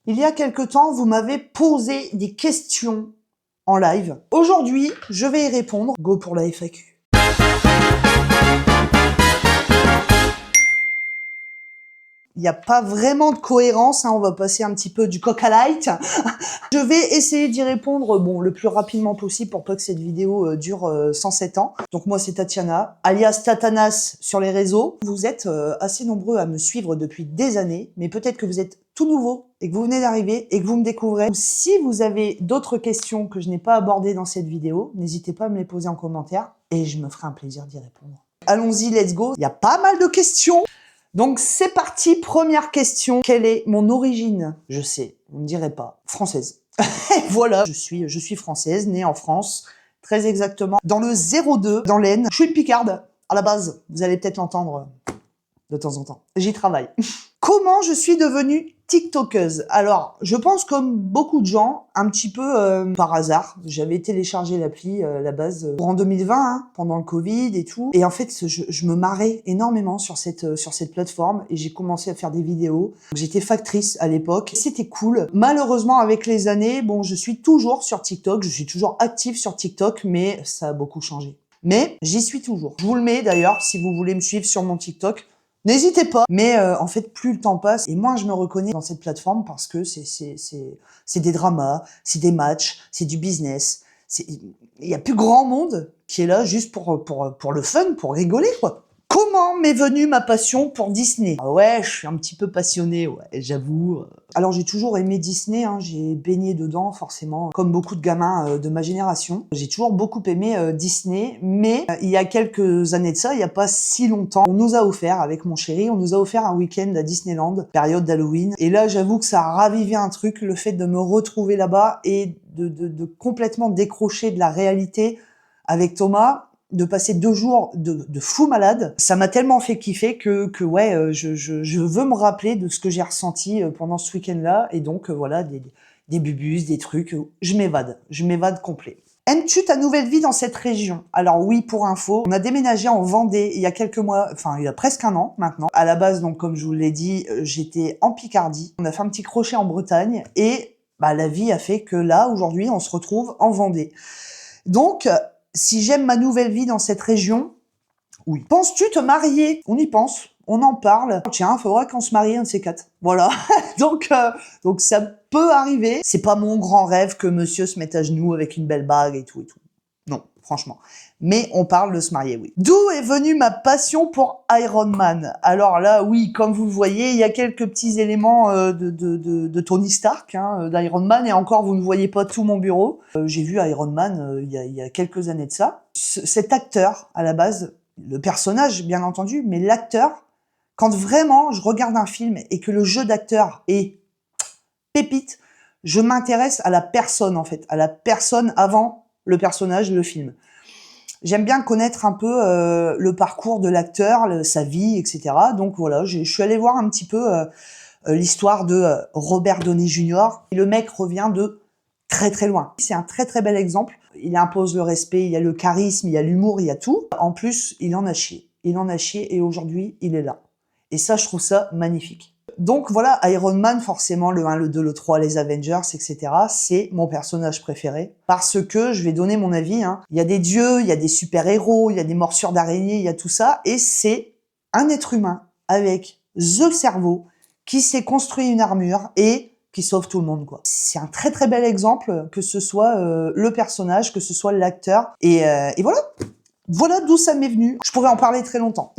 Il y a quelque temps, vous m'avez posé des questions en live. Aujourd'hui, je vais y répondre. Go pour la FAQ. Il n'y a pas vraiment de cohérence, hein, on va passer un petit peu du coq à light. Je vais essayer d'y répondre le plus rapidement possible pour pas que cette vidéo dure 107 ans. Donc moi c'est Tatiana, alias Tatanas sur les réseaux. Vous êtes assez nombreux à me suivre depuis des années, mais peut-être que vous êtes tout nouveau et que vous venez d'arriver et que vous me découvrez. Si vous avez d'autres questions que je n'ai pas abordées dans cette vidéo, n'hésitez pas à me les poser en commentaire et je me ferai un plaisir d'y répondre. Allons-y, let's go. Il y a pas mal de questions. Donc c'est parti, première question. Quelle est mon origine? Je sais, vous ne me direz pas. Française. Voilà, je suis française, née en France, très exactement dans le 02, dans l'Aisne. Je suis une picarde, à la base. Vous allez peut-être l'entendre de temps en temps. J'y travaille. Comment je suis devenue TikTokeuse? Alors, je pense comme beaucoup de gens, un petit peu par hasard. J'avais téléchargé l'appli, la base, en 2020, hein, pendant le Covid et tout. Et en fait, je me marrais énormément sur cette plateforme et j'ai commencé à faire des vidéos. J'étais factrice à l'époque. C'était cool. Malheureusement, avec les années, bon, je suis toujours sur TikTok. Je suis toujours active sur TikTok, mais ça a beaucoup changé. Mais j'y suis toujours. Je vous le mets d'ailleurs, si vous voulez me suivre sur mon TikTok. N'hésitez pas. Mais en fait, plus le temps passe, et moins je me reconnais dans cette plateforme parce que c'est des dramas, c'est des matchs, c'est du business. Il y a plus grand monde qui est là juste pour le fun, pour rigoler, quoi. Comment m'est venue ma passion pour Disney? Ah ouais, je suis un petit peu passionné, ouais, j'avoue. Alors j'ai toujours aimé Disney, hein, j'ai baigné dedans forcément, comme beaucoup de gamins de ma génération. J'ai toujours beaucoup aimé Disney, mais il y a quelques années de ça, il n'y a pas si longtemps, on nous a offert, avec mon chéri, on nous a offert un week-end à Disneyland, période d'Halloween. Et là, j'avoue que ça a ravivé un truc, le fait de me retrouver là-bas et de complètement décrocher de la réalité avec Thomas. De passer 2 jours de fou malade, ça m'a tellement fait kiffer que ouais, je veux me rappeler de ce que j'ai ressenti pendant ce week-end-là, et donc voilà, des bubus, des trucs, je m'évade complet. Aimes-tu ta nouvelle vie dans cette région? Alors oui, pour info, on a déménagé en Vendée il y a quelques mois, enfin il y a presque un an maintenant. À la base, donc comme je vous l'ai dit, j'étais en Picardie, on a fait un petit crochet en Bretagne, et bah, la vie a fait que là, aujourd'hui, on se retrouve en Vendée. Donc, si j'aime ma nouvelle vie dans cette région, oui. Penses-tu te marier? On y pense, on en parle. Tiens, faudra qu'on se marie un de ces 4. Voilà. donc ça peut arriver. C'est pas mon grand rêve que monsieur se mette à genoux avec une belle bague et tout et tout. Non, franchement. Mais on parle de se marier, oui. D'où est venue ma passion pour Iron Man? Alors là, oui, comme vous le voyez, il y a quelques petits éléments de Tony Stark, hein, d'Iron Man, et encore, vous ne voyez pas tout mon bureau. J'ai vu Iron Man il y a quelques années de ça. Cet acteur, à la base, le personnage, bien entendu, mais l'acteur, quand vraiment je regarde un film et que le jeu d'acteur est pépite, je m'intéresse à la personne, en fait, à la personne avant le personnage, le film. J'aime bien connaître un peu le parcours de l'acteur, sa vie, etc. Donc voilà, je suis allée voir un petit peu l'histoire de Robert Downey Jr. Et le mec revient de très très loin. C'est un très très bel exemple. Il impose le respect, il y a le charisme, il y a l'humour, il y a tout. En plus, il en a chié. Il en a chié et aujourd'hui, il est là. Et ça, je trouve ça magnifique. Donc voilà, Iron Man, forcément, le 1, le 2, le 3, les Avengers, etc. C'est mon personnage préféré. Parce que, je vais donner mon avis, hein, il y a des dieux, il y a des super-héros, il y a des morsures d'araignées, il y a tout ça. Et c'est un être humain avec the cerveau qui s'est construit une armure et qui sauve tout le monde, quoi. C'est un très très bel exemple, que ce soit le personnage, que ce soit l'acteur. Et voilà. Voilà d'où ça m'est venu. Je pourrais en parler très longtemps.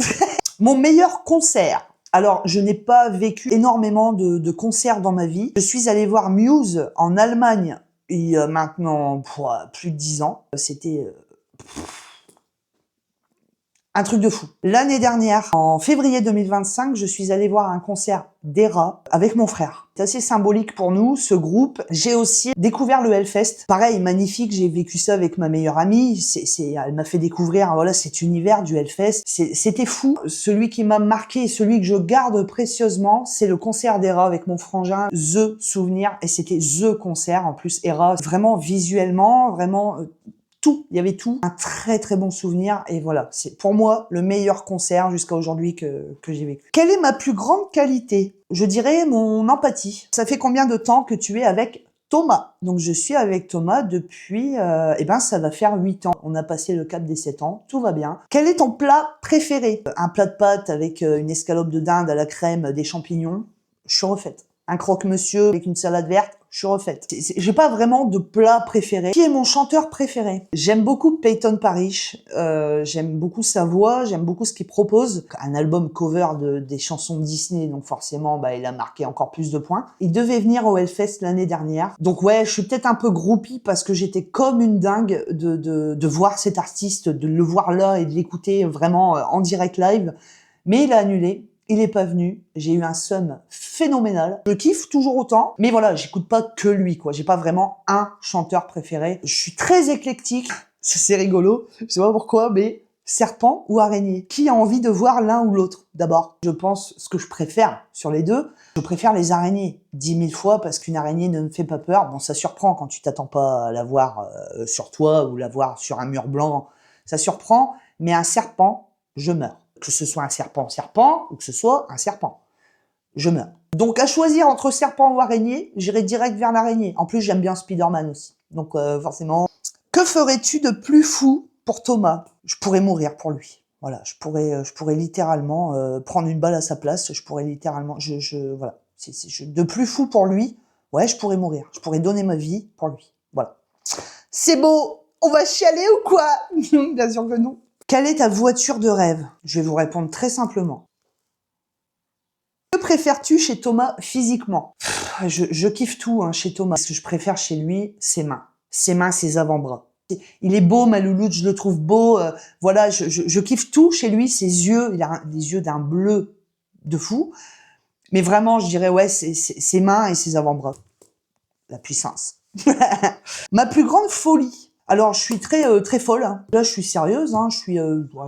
Mon meilleur concert. Alors, je n'ai pas vécu énormément de concerts dans ma vie. Je suis allée voir Muse en Allemagne il y a maintenant plus de 10 ans. C'était un truc de fou. L'année dernière, en février 2025, je suis allée voir un concert d'Era avec mon frère. C'est assez symbolique pour nous, ce groupe. J'ai aussi découvert le Hellfest. Pareil, magnifique, j'ai vécu ça avec ma meilleure amie. Elle m'a fait découvrir voilà, cet univers du Hellfest. C'était fou. Celui qui m'a marqué et celui que je garde précieusement, c'est le concert d'Era avec mon frangin. The souvenir. Et c'était The concert, en plus, Era. Vraiment visuellement, vraiment tout, il y avait tout. Un très très bon souvenir et voilà, c'est pour moi le meilleur concert jusqu'à aujourd'hui que j'ai vécu. Quelle est ma plus grande qualité? Je dirais mon empathie. Ça fait combien de temps que tu es avec Thomas? Donc je suis avec Thomas depuis, eh ben ça va faire 8 ans. On a passé le cap des 7 ans, tout va bien. Quel est ton plat préféré? Un plat de pâtes avec une escalope de dinde à la crème, des champignons, je suis refaite. Un croque-monsieur avec une salade verte, je suis refaite. J'ai pas vraiment de plat préféré. Qui est mon chanteur préféré? J'aime beaucoup Peyton Parrish, j'aime beaucoup sa voix, j'aime beaucoup ce qu'il propose. Un album cover des chansons de Disney, donc forcément, bah, il a marqué encore plus de points. Il devait venir au Hellfest l'année dernière. Donc ouais, je suis peut-être un peu groupie parce que j'étais comme une dingue de voir cet artiste, de le voir là et de l'écouter vraiment en direct live. Mais il a annulé. Il est pas venu, j'ai eu un seum phénoménal. Je kiffe toujours autant, mais voilà, j'écoute pas que lui, quoi. J'ai pas vraiment un chanteur préféré. Je suis très éclectique, c'est rigolo, je sais pas pourquoi, mais serpent ou araignée? Qui a envie de voir l'un ou l'autre? D'abord, je pense ce que je préfère sur les deux, je préfère les araignées 10 000 fois parce qu'une araignée ne me fait pas peur. Bon, ça surprend quand tu t'attends pas à la voir sur toi ou la voir sur un mur blanc, ça surprend, mais un serpent, je meurs. Que ce soit un serpent ou que ce soit un serpent. Je meurs. Donc à choisir entre serpent ou araignée, j'irai direct vers l'araignée. En plus, j'aime bien Spider-Man aussi. Donc forcément. Que ferais-tu de plus fou pour Thomas? Je pourrais mourir pour lui. Voilà, je pourrais littéralement prendre une balle à sa place. Je pourrais littéralement, voilà, de plus fou pour lui. Ouais, je pourrais mourir. Je pourrais donner ma vie pour lui. Voilà. C'est beau. On va chialer ou quoi? Bien sûr que non. Quelle est ta voiture de rêve? Je vais vous répondre très simplement. Que préfères-tu chez Thomas physiquement? Je kiffe tout hein, chez Thomas. Ce que je préfère chez lui, ses mains. Ses mains, ses avant-bras. Il est beau, ma louloute, je le trouve beau. Voilà, je kiffe tout chez lui. Ses yeux, il a des yeux d'un bleu de fou. Mais vraiment, je dirais, ouais, ses mains et ses avant-bras. La puissance. Ma plus grande folie. Alors, je suis très folle. Hein. Là, je suis sérieuse. Hein. Je suis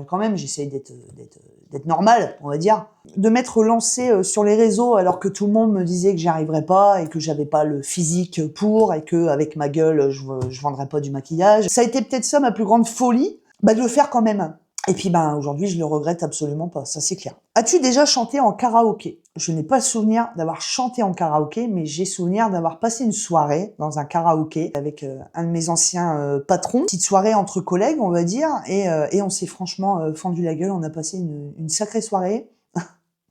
quand même. J'essaie d'être normale, on va dire. De m'être lancée sur les réseaux alors que tout le monde me disait que j'y arriverais pas et que j'avais pas le physique pour et que avec ma gueule, je vendrais pas du maquillage. Ça a été peut-être ça ma plus grande folie, bah de le faire quand même. Et puis ben aujourd'hui, je le regrette absolument pas, ça c'est clair. As-tu déjà chanté en karaoké? Je n'ai pas le souvenir d'avoir chanté en karaoké, mais j'ai souvenir d'avoir passé une soirée dans un karaoké avec un de mes anciens patrons. Petite soirée entre collègues, on va dire, et on s'est franchement fendu la gueule. On a passé une sacrée soirée.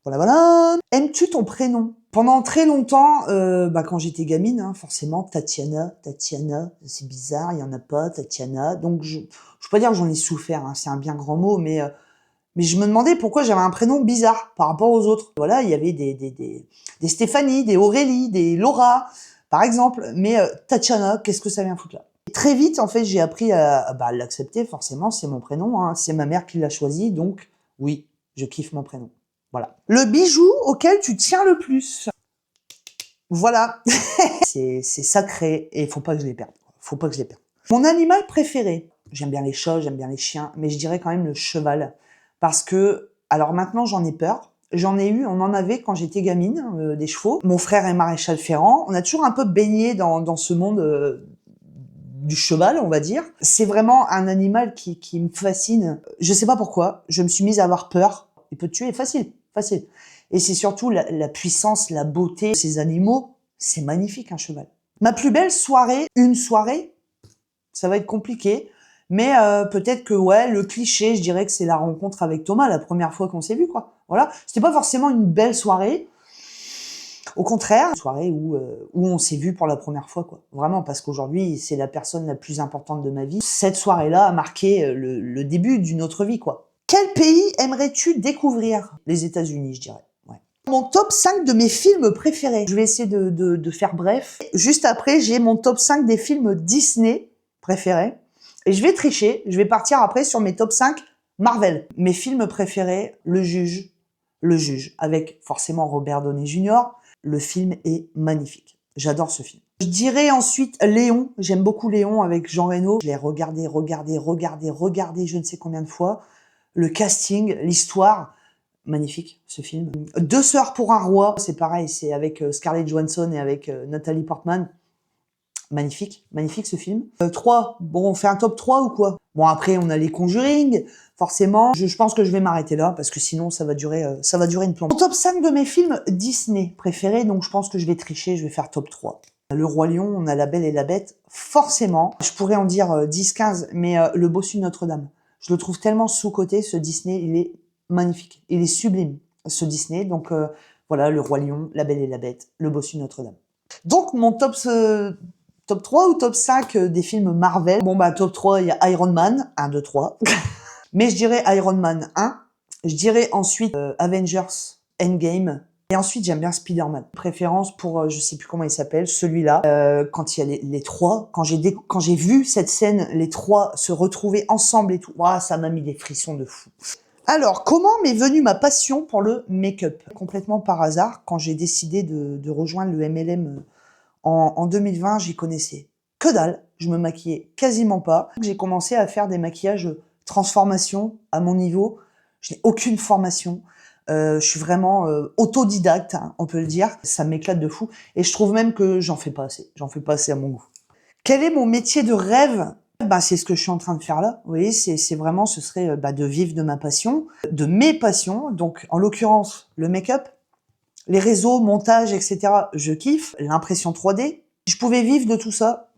Voilà, voilà. Aimes-tu ton prénom? Pendant très longtemps, quand j'étais gamine, hein, forcément, Tatiana, c'est bizarre, il y en a pas, Tatiana. Donc je peux pas dire que j'en ai souffert, hein, c'est un bien grand mot, mais je me demandais pourquoi j'avais un prénom bizarre par rapport aux autres. Voilà, il y avait des Stéphanie, des Aurélie, des Laura, par exemple. Mais Tatiana, qu'est-ce que ça vient foutre là? Et très vite, en fait, j'ai appris à l'accepter. Forcément, c'est mon prénom, hein, c'est ma mère qui l'a choisi, donc oui, je kiffe mon prénom. Voilà. Le bijou auquel tu tiens le plus. Voilà. c'est sacré et faut pas que je les perde. Faut pas que je les perde. Mon animal préféré. J'aime bien les chats, j'aime bien les chiens, mais je dirais quand même le cheval. Parce que, alors maintenant j'en ai peur. J'en ai eu, on en avait quand j'étais gamine, des chevaux. Mon frère est maréchal ferrant. On a toujours un peu baigné dans ce monde du cheval, on va dire. C'est vraiment un animal qui me fascine. Je sais pas pourquoi. Je me suis mise à avoir peur. Il peut te tuer facile. Et c'est surtout la puissance, la beauté de ces animaux. C'est magnifique, un cheval. Ma plus belle soirée, une soirée, ça va être compliqué. Mais peut-être que, ouais, le cliché, je dirais que c'est la rencontre avec Thomas, la première fois qu'on s'est vu, quoi. Voilà. C'était pas forcément une belle soirée. Au contraire, une soirée où on s'est vu pour la première fois, quoi. Vraiment, parce qu'aujourd'hui, c'est la personne la plus importante de ma vie. Cette soirée-là a marqué le début d'une autre vie, quoi. Quel pays aimerais-tu découvrir? Les États-Unis, je dirais. Ouais. Mon top 5 de mes films préférés. Je vais essayer de faire bref. Juste après, j'ai mon top 5 des films Disney préférés. Et je vais tricher. Je vais partir après sur mes top 5 Marvel. Mes films préférés, Le Juge. Le Juge. Avec forcément Robert Downey Jr. Le film est magnifique. J'adore ce film. Je dirais ensuite Léon. J'aime beaucoup Léon avec Jean Reno. Je l'ai regardé je ne sais combien de fois. Le casting, l'histoire, magnifique ce film. Deux sœurs pour un roi, c'est pareil, c'est avec Scarlett Johansson et avec Nathalie Portman. Magnifique, magnifique ce film. 3, bon, on fait un top 3 ou quoi? Bon, après, on a les Conjuring, forcément. Je pense que je vais m'arrêter là, parce que sinon, ça va durer une plombe. Mon top 5 de mes films Disney préférés, donc je pense que je vais tricher, je vais faire top 3. Le Roi Lion, on a La Belle et la Bête, forcément. Je pourrais en dire 10, 15, mais Le Bossu de Notre-Dame. Je le trouve tellement sous-coté, ce Disney, il est magnifique. Il est sublime, ce Disney. Donc, voilà, Le Roi Lion, La Belle et la Bête, Le Bossu de Notre-Dame. Donc, mon top 3 ou top 5 des films Marvel. Bon, bah, top 3, il y a Iron Man, 1, 2, 3. Mais je dirais Iron Man 1. Je dirais ensuite Avengers Endgame. Et ensuite, j'aime bien Spider-Man. Préférence pour, je sais plus comment il s'appelle, celui-là. Quand il y a les trois, quand j'ai vu cette scène, les trois se retrouver ensemble et tout, ouah, ça m'a mis des frissons de fou. Alors, comment m'est venue ma passion pour le make-up? Complètement par hasard, quand j'ai décidé de rejoindre le MLM en 2020, j'y connaissais que dalle. Je me maquillais quasiment pas. J'ai commencé à faire des maquillages transformation à mon niveau. Je n'ai aucune formation. Je suis vraiment autodidacte, hein, on peut le dire. Ça m'éclate de fou. Et je trouve même que j'en fais pas assez. J'en fais pas assez à mon goût. Quel est mon métier de rêve? Bah, c'est ce que je suis en train de faire là. Vous voyez, c'est vraiment, ce serait de vivre de ma passion, de mes passions. Donc, en l'occurrence, le make-up, les réseaux, montage, etc. Je kiffe. L'impression 3D. Si je pouvais vivre de tout ça,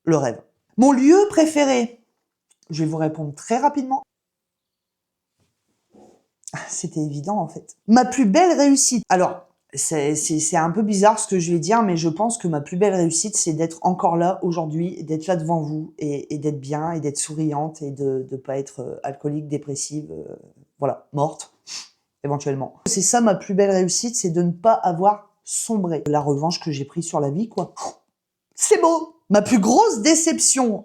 le rêve. Mon lieu préféré? Je vais vous répondre très rapidement. C'était évident, en fait. Ma plus belle réussite. Alors, c'est un peu bizarre ce que je vais dire, mais je pense que ma plus belle réussite, c'est d'être encore là aujourd'hui, d'être là devant vous, et d'être bien, et d'être souriante, et de ne pas être alcoolique, dépressive, voilà, morte, éventuellement. C'est ça ma plus belle réussite, c'est de ne pas avoir sombré. La revanche que j'ai prise sur la vie, quoi. C'est beau. Ma plus grosse déception.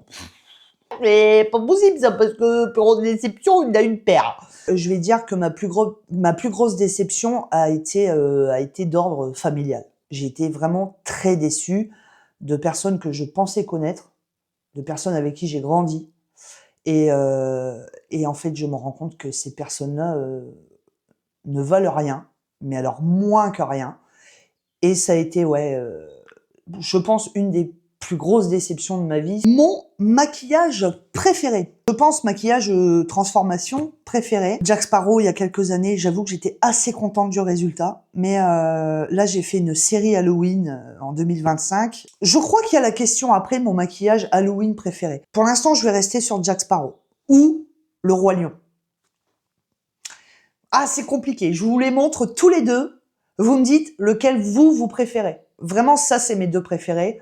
Mais pas possible ça, parce que pour une déception, il y a une paire. Je vais dire que ma plus grosse déception a été d'ordre familial. J'ai été vraiment très déçue de personnes que je pensais connaître, de personnes avec qui j'ai grandi. Et en fait, je me rends compte que ces personnes-là ne valent rien, mais alors moins que rien. Et ça a été, je pense, une des plus grosses déceptions de ma vie. Mon maquillage préféré. Je pense maquillage transformation préféré. Jack Sparrow, il y a quelques années, j'avoue que j'étais assez contente du résultat. Mais là, j'ai fait une série Halloween en 2025. Je crois qu'il y a la question après mon maquillage Halloween préféré. Pour l'instant, je vais rester sur Jack Sparrow. Ou le Roi Lion. Ah, c'est compliqué. Je vous les montre tous les deux. Vous me dites lequel vous préférez. Vraiment, ça, c'est mes deux préférés.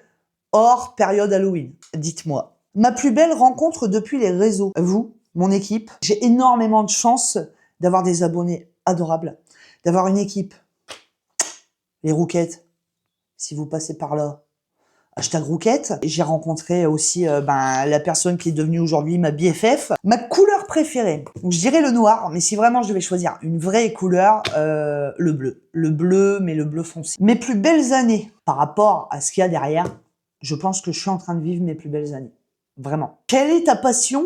Hors période Halloween. Dites-moi. Ma plus belle rencontre depuis les réseaux. Vous, mon équipe. J'ai énormément de chance d'avoir des abonnés adorables. D'avoir une équipe. Les Rouquettes. Si vous passez par là. Hashtag Rouquette. J'ai rencontré aussi la personne qui est devenue aujourd'hui ma BFF. Ma couleur préférée. Je dirais le noir, mais si vraiment je devais choisir une vraie couleur, le bleu. Le bleu, mais le bleu foncé. Mes plus belles années par rapport à ce qu'il y a derrière. Je pense que je suis en train de vivre mes plus belles années. Vraiment. Quelle est ta passion?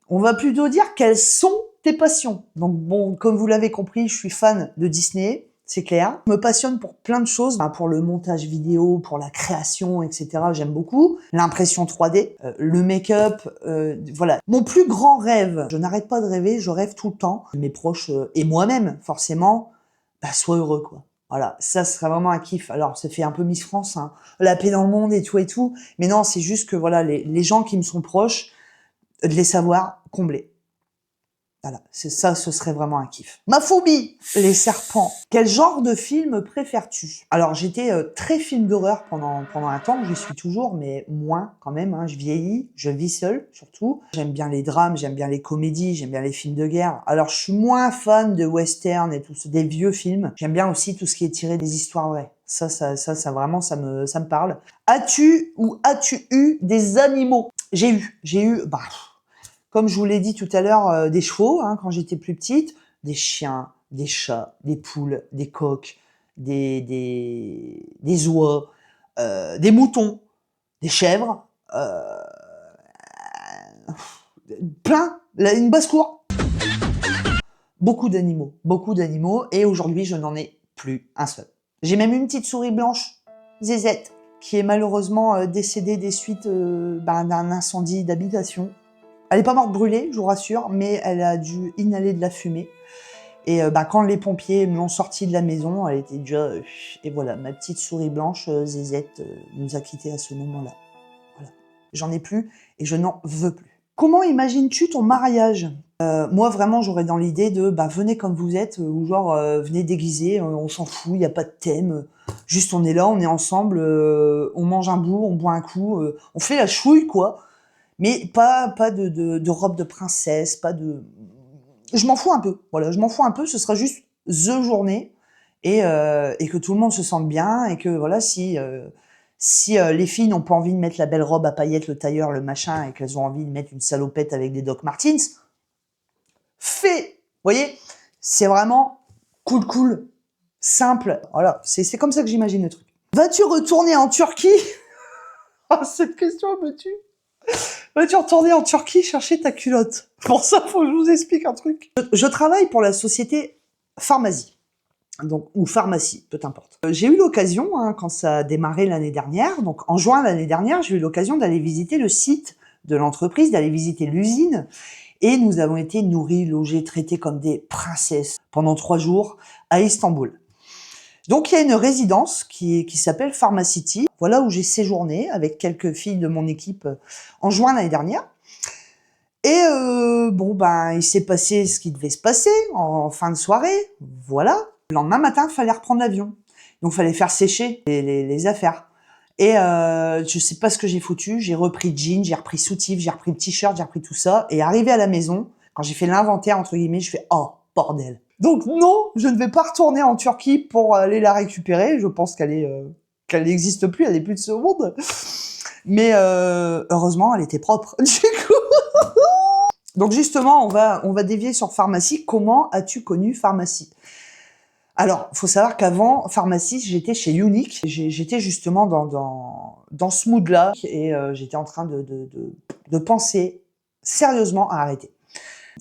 On va plutôt dire quelles sont tes passions. Donc bon, comme vous l'avez compris, je suis fan de Disney, c'est clair. Je me passionne pour plein de choses, pour le montage vidéo, pour la création, etc. J'aime beaucoup. L'impression 3D, le make-up, voilà. Mon plus grand rêve, je n'arrête pas de rêver, je rêve tout le temps. Mes proches et moi-même, forcément, soient heureux, quoi. Voilà, ça serait vraiment un kiff. Alors, ça fait un peu Miss France, hein, la paix dans le monde et tout. Mais non, c'est juste que voilà, les gens qui me sont proches, de les savoir combler. Voilà, c'est ça, ce serait vraiment un kiff. Ma phobie, les serpents. Quel genre de film préfères-tu? Alors, j'étais très film d'horreur pendant un temps, j'y suis toujours, mais moins quand même. Hein, je vieillis, je vis seule surtout. J'aime bien les drames, j'aime bien les comédies, j'aime bien les films de guerre. Alors, je suis moins fan de western et des vieux films. J'aime bien aussi tout ce qui est tiré des histoires vraies. Ça vraiment, ça me parle. As-tu eu des animaux? J'ai eu, comme je vous l'ai dit tout à l'heure, des chevaux, hein, quand j'étais plus petite, des chiens, des chats, des poules, des coqs, des oies, des moutons, des chèvres, plein, une basse-cour. Beaucoup d'animaux, et aujourd'hui, je n'en ai plus un seul. J'ai même une petite souris blanche, Zézette. qui est malheureusement décédée des suites d'un incendie d'habitation. Elle n'est pas morte brûlée, je vous rassure, mais elle a dû inhaler de la fumée. Et quand les pompiers me l'ont sortie de la maison, elle était déjà... et voilà, ma petite souris blanche, Zézette, nous a quittés à ce moment-là. Voilà. J'en ai plus et je n'en veux plus. Comment imagines-tu ton mariage? Moi, vraiment, j'aurais dans l'idée de venez comme vous êtes, ou genre venez déguisés, on s'en fout, il n'y a pas de thème. Juste on est là, on est ensemble, on mange un bout, on boit un coup, on fait la chouille, quoi. Mais pas de robe de princesse, pas de... Je m'en fous un peu, voilà, je m'en fous un peu, ce sera juste the journée, et que tout le monde se sente bien, et que voilà, si les filles n'ont pas envie de mettre la belle robe à paillettes, le tailleur, le machin, et qu'elles ont envie de mettre une salopette avec des Doc Martens, fait, vous voyez, c'est vraiment cool, simple, voilà, c'est comme ça que j'imagine le truc. Vas-tu retourner en Turquie? Ah, cette question me tue. Vas-tu retourner en Turquie chercher ta culotte? Pour ça, faut que je vous explique un truc. Je travaille pour la société Pharmazie, donc, ou Pharmacie, peu importe. J'ai eu l'occasion, quand ça a démarré l'année dernière, donc en juin l'année dernière, j'ai eu l'occasion d'aller visiter le site de l'entreprise, d'aller visiter l'usine, et nous avons été nourris, logés, traités comme des princesses pendant 3 jours à Istanbul. Donc il y a une résidence qui s'appelle Pharmacity, voilà où j'ai séjourné avec quelques filles de mon équipe en juin l'année dernière. Et il s'est passé ce qui devait se passer en fin de soirée, voilà. Le lendemain matin, il fallait reprendre l'avion, donc il fallait faire sécher les affaires. Et je sais pas ce que j'ai foutu, j'ai repris jean, j'ai repris soutif, j'ai repris le t-shirt, j'ai repris tout ça, et arrivé à la maison, quand j'ai fait l'inventaire entre guillemets, je fais oh bordel. Donc non, je ne vais pas retourner en Turquie pour aller la récupérer. Je pense qu'elle n'existe plus, elle n'est plus de ce monde. Mais heureusement, elle était propre. Du coup, donc justement, on va dévier sur Pharmacie. Comment as-tu connu Pharmacie? Alors, faut savoir qu'avant Pharmacie, j'étais chez Unique. J'étais justement dans ce mood-là et j'étais en train de penser sérieusement à arrêter.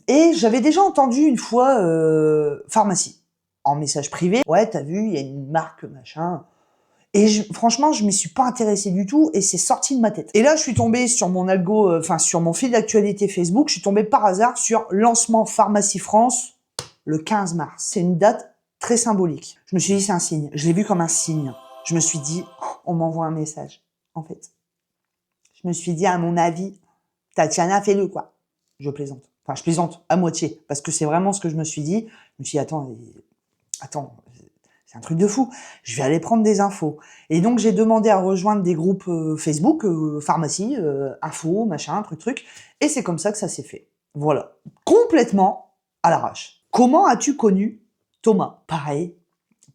Et j'avais déjà entendu une fois Pharmacie en message privé. Ouais, t'as vu, il y a une marque machin. Et franchement, je m'y suis pas intéressée du tout et c'est sorti de ma tête. Et là, je suis tombée sur mon algo, sur mon fil d'actualité Facebook, je suis tombée par hasard sur lancement Pharmacie France le 15 mars. C'est une date très symbolique. Je me suis dit, c'est un signe. Je l'ai vu comme un signe. Je me suis dit, oh, on m'envoie un message, en fait. Je me suis dit, à mon avis, Tatiana, fais-le, quoi. Je plaisante. Enfin, je plaisante à moitié, parce que c'est vraiment ce que je me suis dit. Je me suis dit, attends, c'est un truc de fou. Je vais aller prendre des infos. Et donc, j'ai demandé à rejoindre des groupes Facebook, Pharmacie, info, machin, truc. Et c'est comme ça que ça s'est fait. Voilà. Complètement à l'arrache. Comment as-tu connu Thomas? Pareil,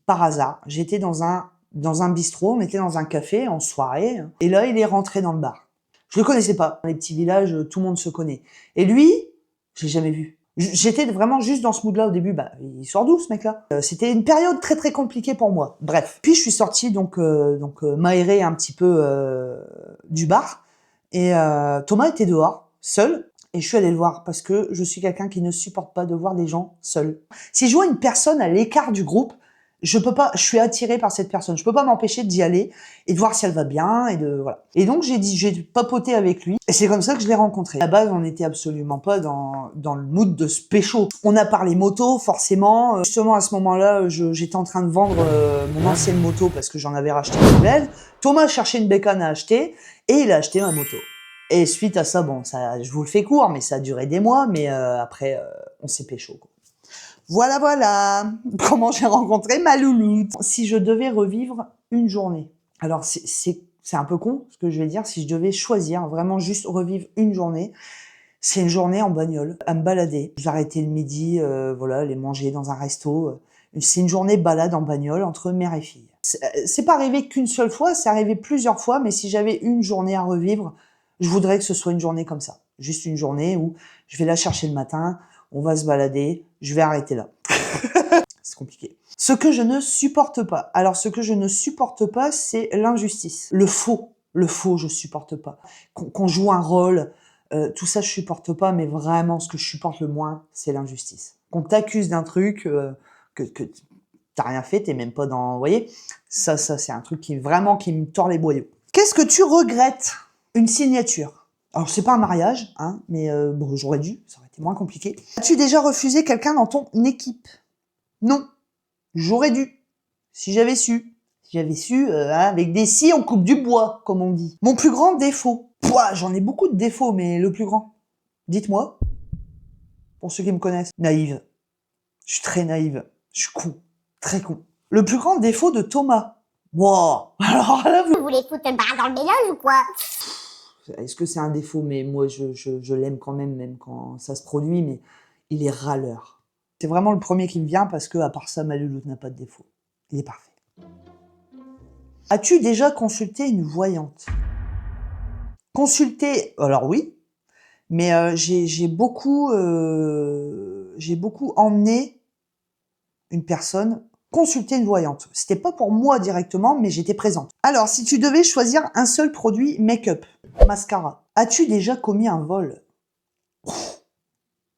par hasard. J'étais dans un bistrot, on était dans un café en soirée. Et là, il est rentré dans le bar. Je le connaissais pas. Dans les petits villages, tout le monde se connaît. Et lui, je l'ai jamais vu. J'étais vraiment juste dans ce mood-là au début. Il sort d'où, ce mec-là? C'était une période très très compliquée pour moi. Bref. Puis je suis sortie donc m'aérer un petit peu du bar. Et Thomas était dehors, seul. Et je suis allée le voir parce que je suis quelqu'un qui ne supporte pas de voir des gens seuls. Si je vois une personne à l'écart du groupe, je peux pas, je suis attirée par cette personne. Je peux pas m'empêcher d'y aller et de voir si elle va bien voilà. Et donc j'ai papoté avec lui et c'est comme ça que je l'ai rencontré. À la base, on n'était absolument pas dans le mood de se pécho. On a parlé moto, forcément. Justement, à ce moment-là, j'étais en train de vendre mon ancienne moto parce que j'en avais racheté une nouvelle. Thomas cherchait une bécane à acheter et il a acheté ma moto. Et suite à ça, je vous le fais court, mais ça a duré des mois, mais après, on s'est pécho, quoi. Voilà comment j'ai rencontré ma louloute. Si je devais revivre une journée, alors c'est un peu con ce que je vais dire, si je devais choisir, vraiment juste revivre une journée, c'est une journée en bagnole, à me balader. J'arrêtais le midi, aller manger dans un resto. C'est une journée balade en bagnole entre mère et fille. C'est pas arrivé qu'une seule fois, c'est arrivé plusieurs fois, mais si j'avais une journée à revivre, je voudrais que ce soit une journée comme ça. Juste une journée où je vais la chercher le matin, on va se balader, je vais arrêter là. C'est compliqué. Ce que je ne supporte pas. Alors, ce que je ne supporte pas, c'est l'injustice. Le faux, je supporte pas. Qu'on joue un rôle, tout ça, je supporte pas, mais vraiment, ce que je supporte le moins, c'est l'injustice. Qu'on t'accuse d'un truc, T'as rien fait, t'es même pas dans... Vous voyez? Ça, c'est un truc qui vraiment qui me tord les boyaux. Qu'est-ce que tu regrettes? Une signature. Alors, c'est pas un mariage, hein, mais bon, j'aurais dû, ça aurait été moins compliqué. As-tu déjà refusé quelqu'un dans ton équipe? Non. J'aurais dû. Si j'avais su. Si j'avais su, avec des scies, on coupe du bois, comme on dit. Mon plus grand défaut. Pouah, j'en ai beaucoup de défauts, mais le plus grand. Dites-moi. Pour ceux qui me connaissent. Naïve. Je suis très naïve. Je suis con. Très con. Le plus grand défaut de Thomas. Wow. Alors là, Vous voulez foutre une barre dans le mélange ou quoi? est-ce que c'est un défaut? Mais moi, je l'aime quand même quand ça se produit, mais il est râleur. C'est vraiment le premier qui me vient parce que, à part ça, ma louloute n'a pas de défaut. Il est parfait. As-tu déjà consulté une voyante? Consulter, alors oui, mais j'ai beaucoup emmené une personne consulter une voyante. C'était pas pour moi directement, mais j'étais présente. Alors, si tu devais choisir un seul produit make-up, mascara, as-tu déjà commis un vol?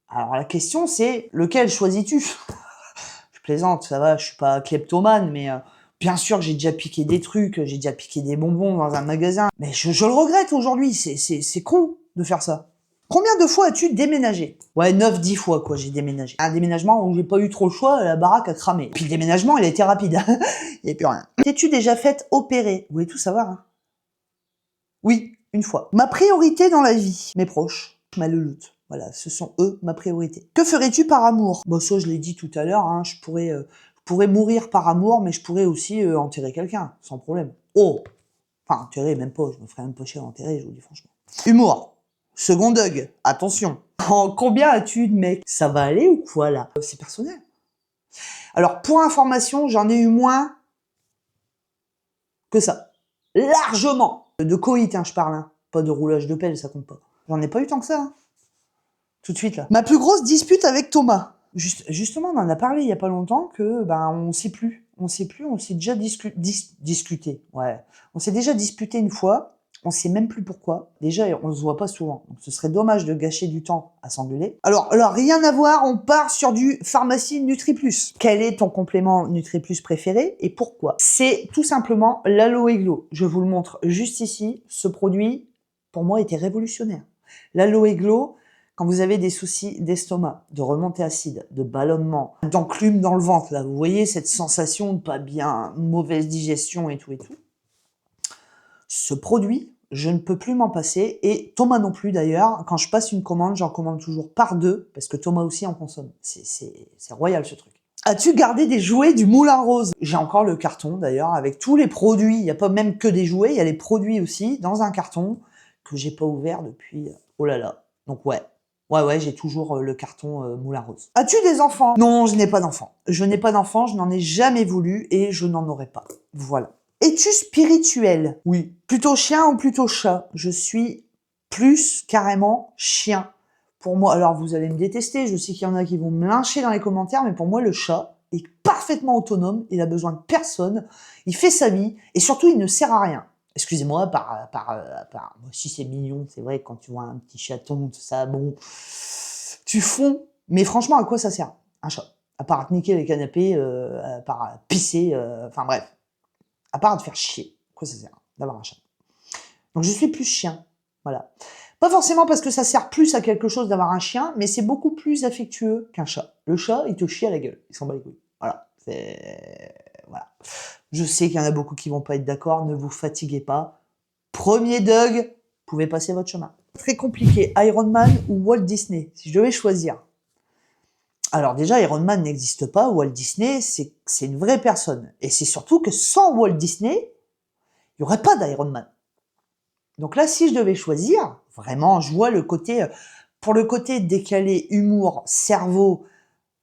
Alors la question c'est, lequel choisis-tu? Je plaisante, ça va, je suis pas kleptomane, mais bien sûr que j'ai déjà piqué des trucs, j'ai déjà piqué des bonbons dans un magasin, mais je le regrette aujourd'hui, c'est con de faire ça. Combien de fois as-tu déménagé? Ouais, 9-10 fois, quoi, j'ai déménagé. Un déménagement où j'ai pas eu trop le choix, la baraque a cramé. Puis le déménagement, il a été rapide. Il n'y a plus rien. T'es-tu déjà fait opérer? Vous voulez tout savoir, hein? Oui, une fois. Ma priorité dans la vie, mes proches, ma louloute. Voilà, ce sont eux ma priorité. Que ferais-tu par amour? Bon, ça, je l'ai dit tout à l'heure, hein, je pourrais mourir par amour, mais je pourrais aussi enterrer quelqu'un, sans problème. Oh! Enfin, enterrer, même pas, je me ferais même pas chier à enterrer, je vous dis franchement. Humour. Second Doug, attention. En combien as-tu de mecs? Ça va aller ou quoi, là? C'est personnel. Alors, pour information, j'en ai eu moins que ça. Largement. De coït, hein, je parle, hein. Pas de roulage de pelle, ça compte pas. J'en ai pas eu tant que ça, hein. Tout de suite, là. Ma plus grosse dispute avec Thomas. Justement, on en a parlé il y a pas longtemps que, ben, on sait plus. On sait plus, on s'est déjà discuté. Ouais. On s'est déjà disputé une fois. On sait même plus pourquoi. Déjà, on se voit pas souvent. Donc, ce serait dommage de gâcher du temps à s'engueuler. Alors, rien à voir, on part sur du pharmacie NutriPlus. Quel est ton complément NutriPlus préféré et pourquoi? C'est tout simplement l'Aloe Glow. Je vous le montre juste ici. Ce produit, pour moi, était révolutionnaire. L'Aloe Glow, quand vous avez des soucis d'estomac, de remontée acide, de ballonnement, d'enclume dans le ventre, là, vous voyez cette sensation de pas bien, mauvaise digestion et tout et tout. Ce produit, je ne peux plus m'en passer, et Thomas non plus d'ailleurs. Quand je passe une commande, j'en commande toujours par deux, parce que Thomas aussi en consomme. C'est royal ce truc. As-tu gardé des jouets du Moulin Rose? J'ai encore le carton d'ailleurs, avec tous les produits. Il n'y a pas même que des jouets, il y a les produits aussi, dans un carton, que j'ai pas ouvert depuis... Oh là là. Donc ouais. Ouais, j'ai toujours le carton Moulin Rose. As-tu des enfants? Non, je n'ai pas d'enfants. Je n'ai pas d'enfants, je n'en ai jamais voulu, et je n'en aurai pas. Voilà. Es-tu spirituel? Oui. Plutôt chien ou plutôt chat? Je suis plus carrément chien. Pour moi, alors vous allez me détester, je sais qu'il y en a qui vont me lyncher dans les commentaires, mais pour moi, le chat est parfaitement autonome, il a besoin de personne, il fait sa vie, et surtout, il ne sert à rien. Excusez-moi, si c'est mignon, c'est vrai, quand tu vois un petit chaton, tout ça, bon, tu fonds. Mais franchement, à quoi ça sert, un chat? À part te niquer les canapés, à part pisser, enfin bref. À part de faire chier. Quoi ça sert d'avoir un chat? Donc je suis plus chien. Voilà. Pas forcément parce que ça sert plus à quelque chose d'avoir un chien, mais c'est beaucoup plus affectueux qu'un chat. Le chat, il te chie à la gueule. Il s'en bat les couilles. Voilà. Voilà. Je sais qu'il y en a beaucoup qui vont pas être d'accord. Ne vous fatiguez pas. Premier Doug, vous pouvez passer votre chemin. Très compliqué. Iron Man ou Walt Disney? Si je devais choisir. Alors déjà, Iron Man n'existe pas, Walt Disney, c'est une vraie personne. Et c'est surtout que sans Walt Disney, il n'y aurait pas d'Iron Man. Donc là, si je devais choisir, vraiment, je vois le côté, pour le côté décalé, humour, cerveau,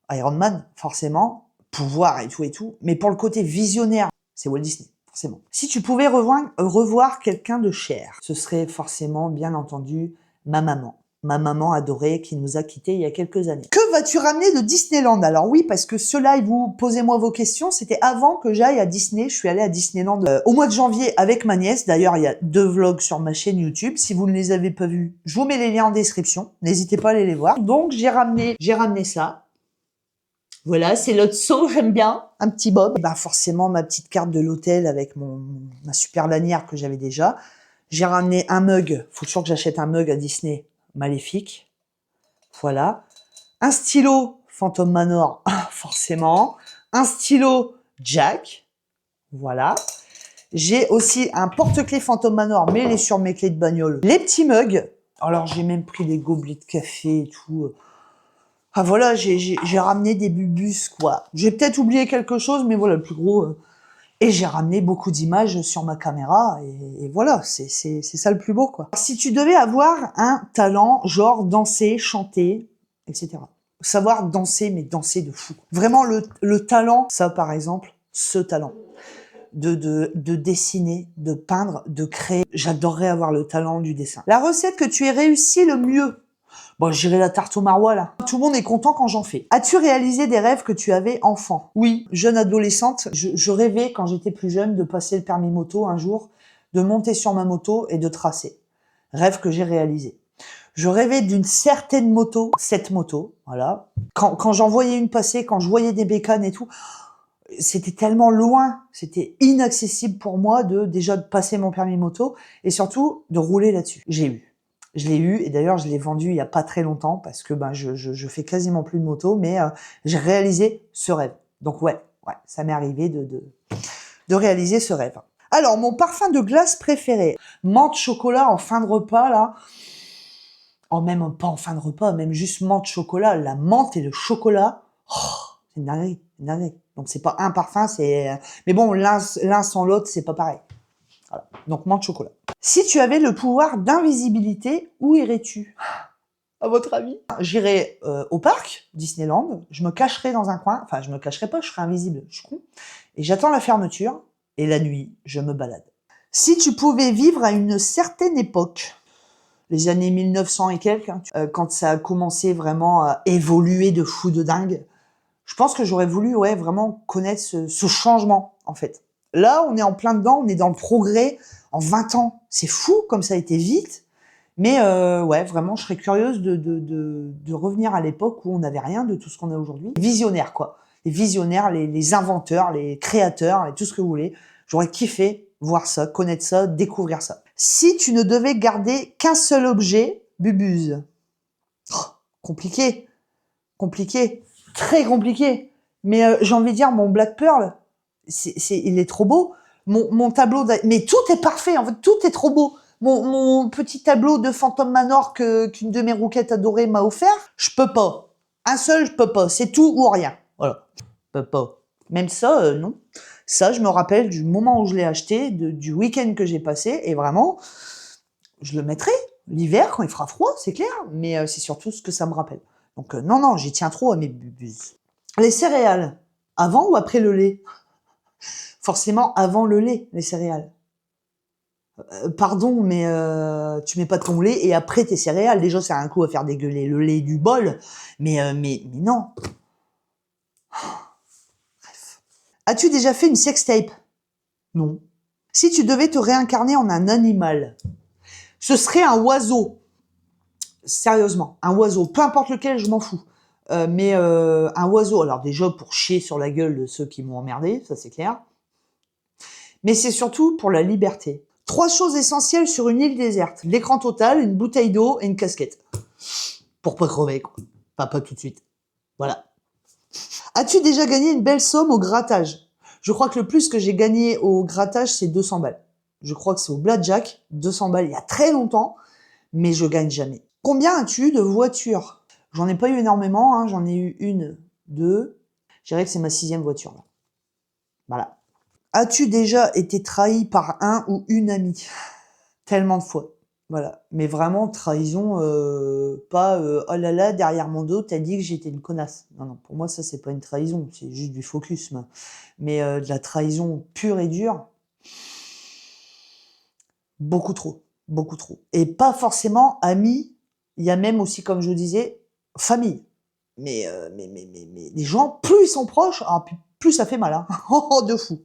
Iron Man, forcément, pouvoir et tout, mais pour le côté visionnaire, c'est Walt Disney, forcément. Si tu pouvais revoir quelqu'un de cher, ce serait forcément, bien entendu, ma maman. Ma maman adorée qui nous a quittés il y a quelques années. Que vas-tu ramener de Disneyland? Alors oui, parce que ce live, vous posez-moi vos questions, c'était avant que j'aille à Disney. Je suis allée à Disneyland au mois de janvier avec ma nièce. D'ailleurs, il y a 2 vlogs sur ma chaîne YouTube. Si vous ne les avez pas vus, je vous mets les liens en description. N'hésitez pas à aller les voir. Donc j'ai ramené ça. Voilà, c'est l'autre saut, j'aime bien. Un petit bob. Ben forcément, ma petite carte de l'hôtel avec ma super lanière que j'avais déjà. J'ai ramené un mug. Faut toujours que j'achète un mug à Disney. Maléfique. Voilà. Un stylo Phantom Manor, forcément. Un stylo Jack. Voilà. J'ai aussi un porte-clés Phantom Manor, mais il est sur mes clés de bagnole. Les petits mugs. Alors, j'ai même pris les gobelets de café et tout. Ah voilà, j'ai ramené des bubus, quoi. J'ai peut-être oublié quelque chose, mais voilà, le plus gros. Et j'ai ramené beaucoup d'images sur ma caméra. Et voilà, c'est ça le plus beau, quoi. Si tu devais avoir un talent, genre danser, chanter, etc. Savoir danser, mais danser de fou. Vraiment, le talent, ça par exemple, ce talent. De dessiner, de peindre, de créer. J'adorerais avoir le talent du dessin. La recette que tu aies réussi le mieux. Bon, j'irai la tarte au maroilles, là. Tout le monde est content quand j'en fais. As-tu réalisé des rêves que tu avais enfant? Oui, jeune adolescente, je rêvais quand j'étais plus jeune de passer le permis moto un jour, de monter sur ma moto et de tracer. Rêve que j'ai réalisé. Je rêvais d'une certaine moto, cette moto, voilà. Quand j'en voyais une passer, quand je voyais des bécanes et tout, c'était tellement loin, c'était inaccessible pour moi déjà de passer mon permis moto et surtout de rouler là-dessus. Je l'ai eu et d'ailleurs je l'ai vendu il y a pas très longtemps parce que je fais quasiment plus de moto, mais j'ai réalisé ce rêve. Donc ouais, ça m'est arrivé de réaliser ce rêve. Alors mon parfum de glace préféré, menthe chocolat en fin de repas là. Oh, même pas en fin de repas, même juste menthe chocolat, la menthe et le chocolat. Oh, c'est une dinguerie, une dinguerie. Donc c'est pas un parfum, mais bon, l'un sans l'autre, c'est pas pareil. Voilà. Donc menthe chocolat. Si tu avais le pouvoir d'invisibilité, où irais-tu? À votre avis? J'irais au parc Disneyland, je me cacherais dans un coin, enfin je me cacherais pas, je serais invisible, je suis con. Et j'attends la fermeture et la nuit, je me balade. Si tu pouvais vivre à une certaine époque, les années 1900 et quelques, hein, quand ça a commencé vraiment à évoluer de fou de dingue, je pense que j'aurais voulu vraiment connaître ce changement, en fait. Là, on est en plein dedans, on est dans le progrès en 20 ans. C'est fou comme ça a été vite. Mais vraiment, je serais curieuse de revenir à l'époque où on n'avait rien de tout ce qu'on a aujourd'hui. Visionnaires, quoi. Les visionnaires, les inventeurs, les créateurs, et tout ce que vous voulez. J'aurais kiffé voir ça, connaître ça, découvrir ça. Si tu ne devais garder qu'un seul objet, Bubuse. Oh, compliqué. Compliqué. Très compliqué. Mais j'ai envie de dire, mon Black Pearl, il est trop beau. Mon tableau, mais tout est parfait, en fait, tout est trop beau. Mon petit tableau de Phantom Manor qu'une de mes rouquettes adorées m'a offert, je peux pas. Un seul, je peux pas. C'est tout ou rien. Voilà. Je peux pas. Même ça, non. Ça, je me rappelle du moment où je l'ai acheté, du week-end que j'ai passé, et vraiment, je le mettrai l'hiver quand il fera froid, c'est clair, mais c'est surtout ce que ça me rappelle. Donc non, j'y tiens trop à mes bubuses. Les céréales, avant ou après le lait? Forcément avant le lait, les céréales. Pardon, mais tu mets pas ton lait et après tes céréales. Déjà, ça a un coup à faire dégueuler le lait du bol, mais non. Bref. As-tu déjà fait une sextape? Non. Si tu devais te réincarner en un animal, ce serait un oiseau. Sérieusement, un oiseau. Peu importe lequel, je m'en fous. Mais un oiseau, alors déjà pour chier sur la gueule de ceux qui m'ont emmerdé, ça c'est clair. Mais c'est surtout pour la liberté. 3 choses essentielles sur une île déserte. L'écran total, une bouteille d'eau et une casquette. Pour pas crever, quoi. Enfin, pas tout de suite. Voilà. As-tu déjà gagné une belle somme au grattage? Je crois que le plus que j'ai gagné au grattage, c'est 200 balles. Je crois que c'est au blackjack, 200 balles il y a très longtemps, mais je gagne jamais. Combien as-tu eu de voitures? J'en ai pas eu énormément, hein. J'en ai eu 1, 2. Je dirais que c'est ma 6e voiture, là. Voilà. As-tu déjà été trahi par un ou une amie? Tellement de fois. Voilà. Mais vraiment, trahison, pas oh là là, derrière mon dos, t'as dit que j'étais une connasse. Non, pour moi, ça, c'est pas une trahison, c'est juste du focus. Mais de la trahison pure et dure, beaucoup trop. Beaucoup trop. Et pas forcément amis, il y a même aussi, comme je disais, famille. Mais les gens, plus ils sont proches, plus ça fait mal, hein. De fou.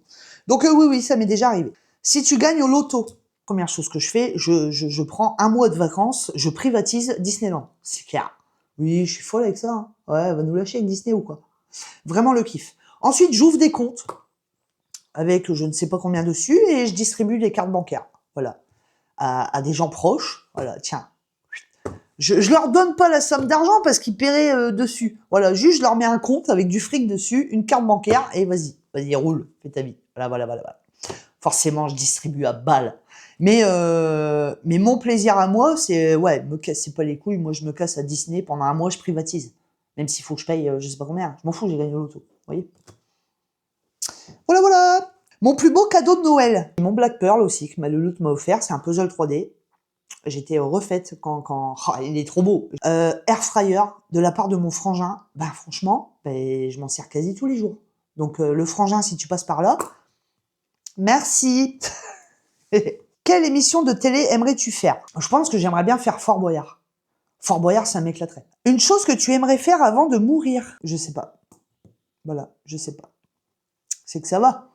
Donc oui, ça m'est déjà arrivé. Si tu gagnes au loto, première chose que je fais, je prends un mois de vacances, je privatise Disneyland. C'est clair. Oui, je suis folle avec ça, hein. Ouais, va nous lâcher avec Disney ou quoi. Vraiment le kiff. Ensuite, j'ouvre des comptes avec je ne sais pas combien dessus et je distribue les cartes bancaires. Voilà. À des gens proches. Voilà, tiens. Je leur donne pas la somme d'argent parce qu'ils paieraient dessus. Voilà, juste je leur mets un compte avec du fric dessus, une carte bancaire et vas-y, roule, fais ta vie. Voilà. Forcément, je distribue à balles. Mais mon plaisir à moi, c'est ouais, me casser pas les couilles. Moi, je me casse à Disney pendant un mois, je privatise. Même s'il faut que je paye, je sais pas combien. Je m'en fous, j'ai gagné au loto. Vous voyez. Voilà. Mon plus beau cadeau de Noël. Mon Black Pearl aussi que ma louloute m'a offert. C'est un puzzle 3D. J'étais refaite quand oh, il est trop beau. Air fryer de la part de mon frangin. Bah franchement, je m'en sers quasi tous les jours. Donc le frangin, si tu passes par là, merci. Quelle émission de télé aimerais-tu faire? Je pense que j'aimerais bien faire Fort Boyard. Fort Boyard, ça m'éclaterait. Une chose que tu aimerais faire avant de mourir? Je sais pas. Voilà, je sais pas. C'est que ça va.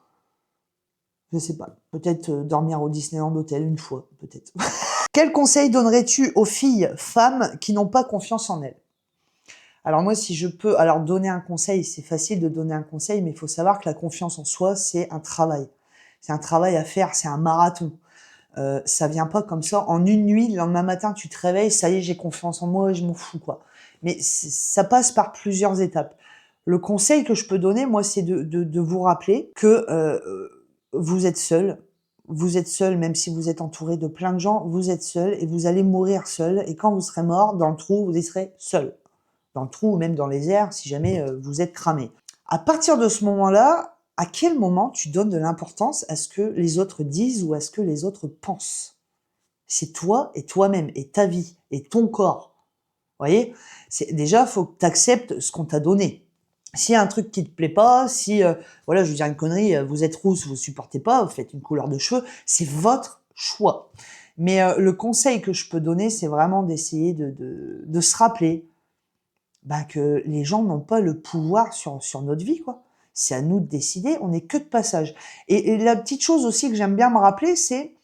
Je sais pas. Peut-être dormir au Disneyland Hotel une fois, peut-être. Quel conseil donnerais-tu aux filles, femmes, qui n'ont pas confiance en elles? Alors moi, si je peux, alors donner un conseil, c'est facile de donner un conseil, mais il faut savoir que la confiance en soi, c'est un travail. C'est un travail à faire, c'est un marathon. Ça vient pas comme ça. En une nuit, le lendemain matin, tu te réveilles, ça y est, j'ai confiance en moi, je m'en fous, quoi. Mais ça passe par plusieurs étapes. Le conseil que je peux donner, moi, c'est de vous rappeler que vous êtes seul. Vous êtes seul, même si vous êtes entouré de plein de gens, vous êtes seul et vous allez mourir seul. Et quand vous serez mort, dans le trou, vous y serez seul. Dans le trou ou même dans les airs, si jamais vous êtes cramé. À partir de ce moment-là, à quel moment tu donnes de l'importance à ce que les autres disent ou à ce que les autres pensent? C'est toi et toi-même, et ta vie, et ton corps. Vous voyez? Déjà, faut que tu acceptes ce qu'on t'a donné. S'il y a un truc qui te plaît pas, si, voilà, je veux dire une connerie, vous êtes rousse, vous supportez pas, vous faites une couleur de cheveux, c'est votre choix. Mais le conseil que je peux donner, c'est vraiment d'essayer de se rappeler que les gens n'ont pas le pouvoir sur notre vie, quoi. C'est à nous de décider, on n'est que de passage. Et la petite chose aussi que j'aime bien me rappeler, c'est,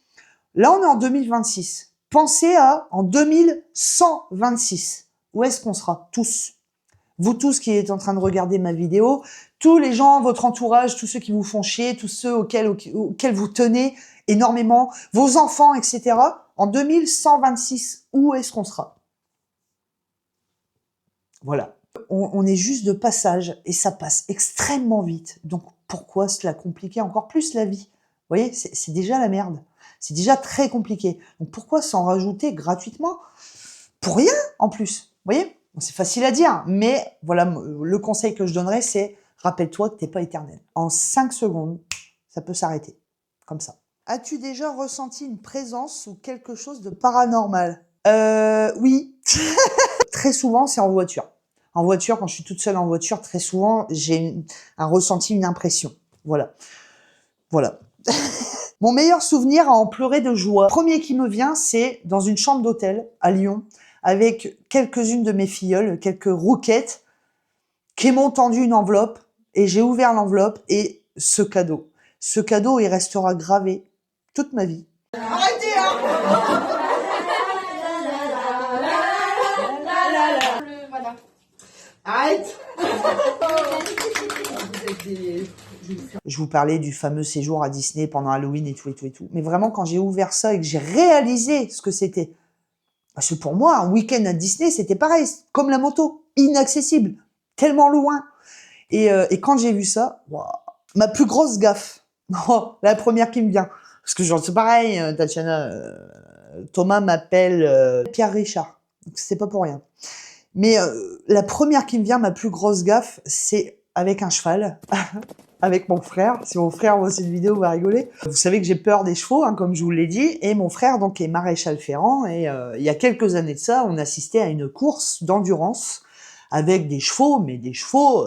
là on est en 2026, pensez à en 2126, où est-ce qu'on sera tous? Vous tous qui êtes en train de regarder ma vidéo, tous les gens, votre entourage, tous ceux qui vous font chier, tous ceux auxquels vous tenez énormément, vos enfants, etc. En 2126, où est-ce qu'on sera? Voilà. On est juste de passage et ça passe extrêmement vite. Donc pourquoi se la compliquer encore plus la vie? Vous voyez, c'est déjà la merde. C'est déjà très compliqué. Donc pourquoi s'en rajouter gratuitement? Pour rien en plus. Vous voyez? C'est facile à dire, mais voilà, le conseil que je donnerais, c'est rappelle-toi que t'es pas éternel. En 5 secondes, ça peut s'arrêter. Comme ça. As-tu déjà ressenti une présence ou quelque chose de paranormal? Oui. Très souvent, c'est en voiture. En voiture, quand je suis toute seule en voiture, très souvent, j'ai un ressenti, une impression. Voilà. Mon meilleur souvenir à en pleurer de joie. Le premier qui me vient, c'est dans une chambre d'hôtel à Lyon, avec quelques-unes de mes filleules, quelques rouquettes, qui m'ont tendu une enveloppe, et j'ai ouvert l'enveloppe, et ce cadeau. Ce cadeau, il restera gravé toute ma vie. Arrêtez, hein! Arrête! Je vous parlais du fameux séjour à Disney pendant Halloween et tout. Mais vraiment, quand j'ai ouvert ça et que j'ai réalisé ce que c'était, parce que pour moi, un week-end à Disney, c'était pareil, comme la moto, inaccessible, tellement loin. Et quand j'ai vu ça, wow, ma plus grosse gaffe, la première qui me vient, parce que genre c'est pareil, Tatiana, Thomas m'appelle Pierre Richard, c'est pas pour rien. Mais la première qui me vient, ma plus grosse gaffe, c'est avec un cheval, avec mon frère. Si mon frère voit cette vidéo, il va rigoler. Vous savez que j'ai peur des chevaux, hein, comme je vous l'ai dit, et mon frère donc est maréchal ferrant, et il y a quelques années de ça, on assistait à une course d'endurance avec des chevaux, mais des chevaux,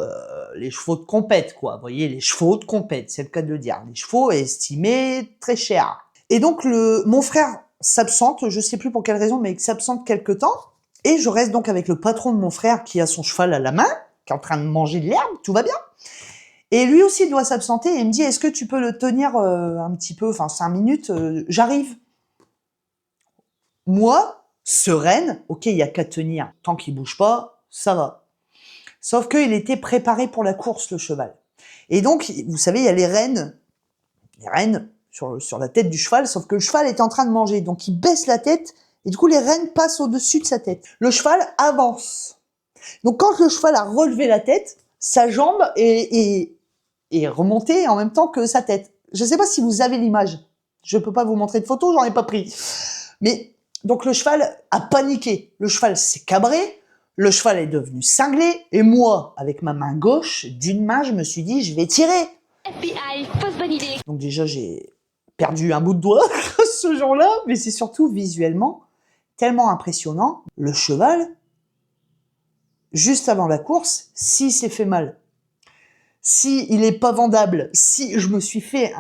les chevaux de compète, quoi. Vous voyez, les chevaux de compète, c'est le cas de le dire. Les chevaux estimés très chers. Et donc mon frère s'absente, je sais plus pour quelle raison, mais il s'absente quelque temps. Et je reste donc avec le patron de mon frère qui a son cheval à la main, qui est en train de manger de l'herbe, tout va bien. Et lui aussi doit s'absenter et il me dit, est-ce que tu peux le tenir un petit peu, enfin 5 minutes, j'arrive. Moi, sereine, ok, il y a qu'à tenir, tant qu'il bouge pas, ça va. Sauf qu'il était préparé pour la course, le cheval. Et donc, vous savez, il y a les rênes sur la tête du cheval, sauf que le cheval est en train de manger. Donc, il baisse la tête, et du coup, les rênes passent au-dessus de sa tête. Le cheval avance. Donc, quand le cheval a relevé la tête, sa jambe est remontée en même temps que sa tête. Je ne sais pas si vous avez l'image. Je peux pas vous montrer de photo, j'en ai pas pris. Mais, donc, le cheval a paniqué. Le cheval s'est cabré. Le cheval est devenu cinglé. Et moi, avec ma main gauche, d'une main, je me suis dit, je vais tirer. FBI, fausse bonne idée. Donc déjà, j'ai perdu un bout de doigt ce jour-là, mais c'est surtout visuellement tellement impressionnant. Le cheval, juste avant la course, s'il s'est fait mal, si il est pas vendable, si je me suis fait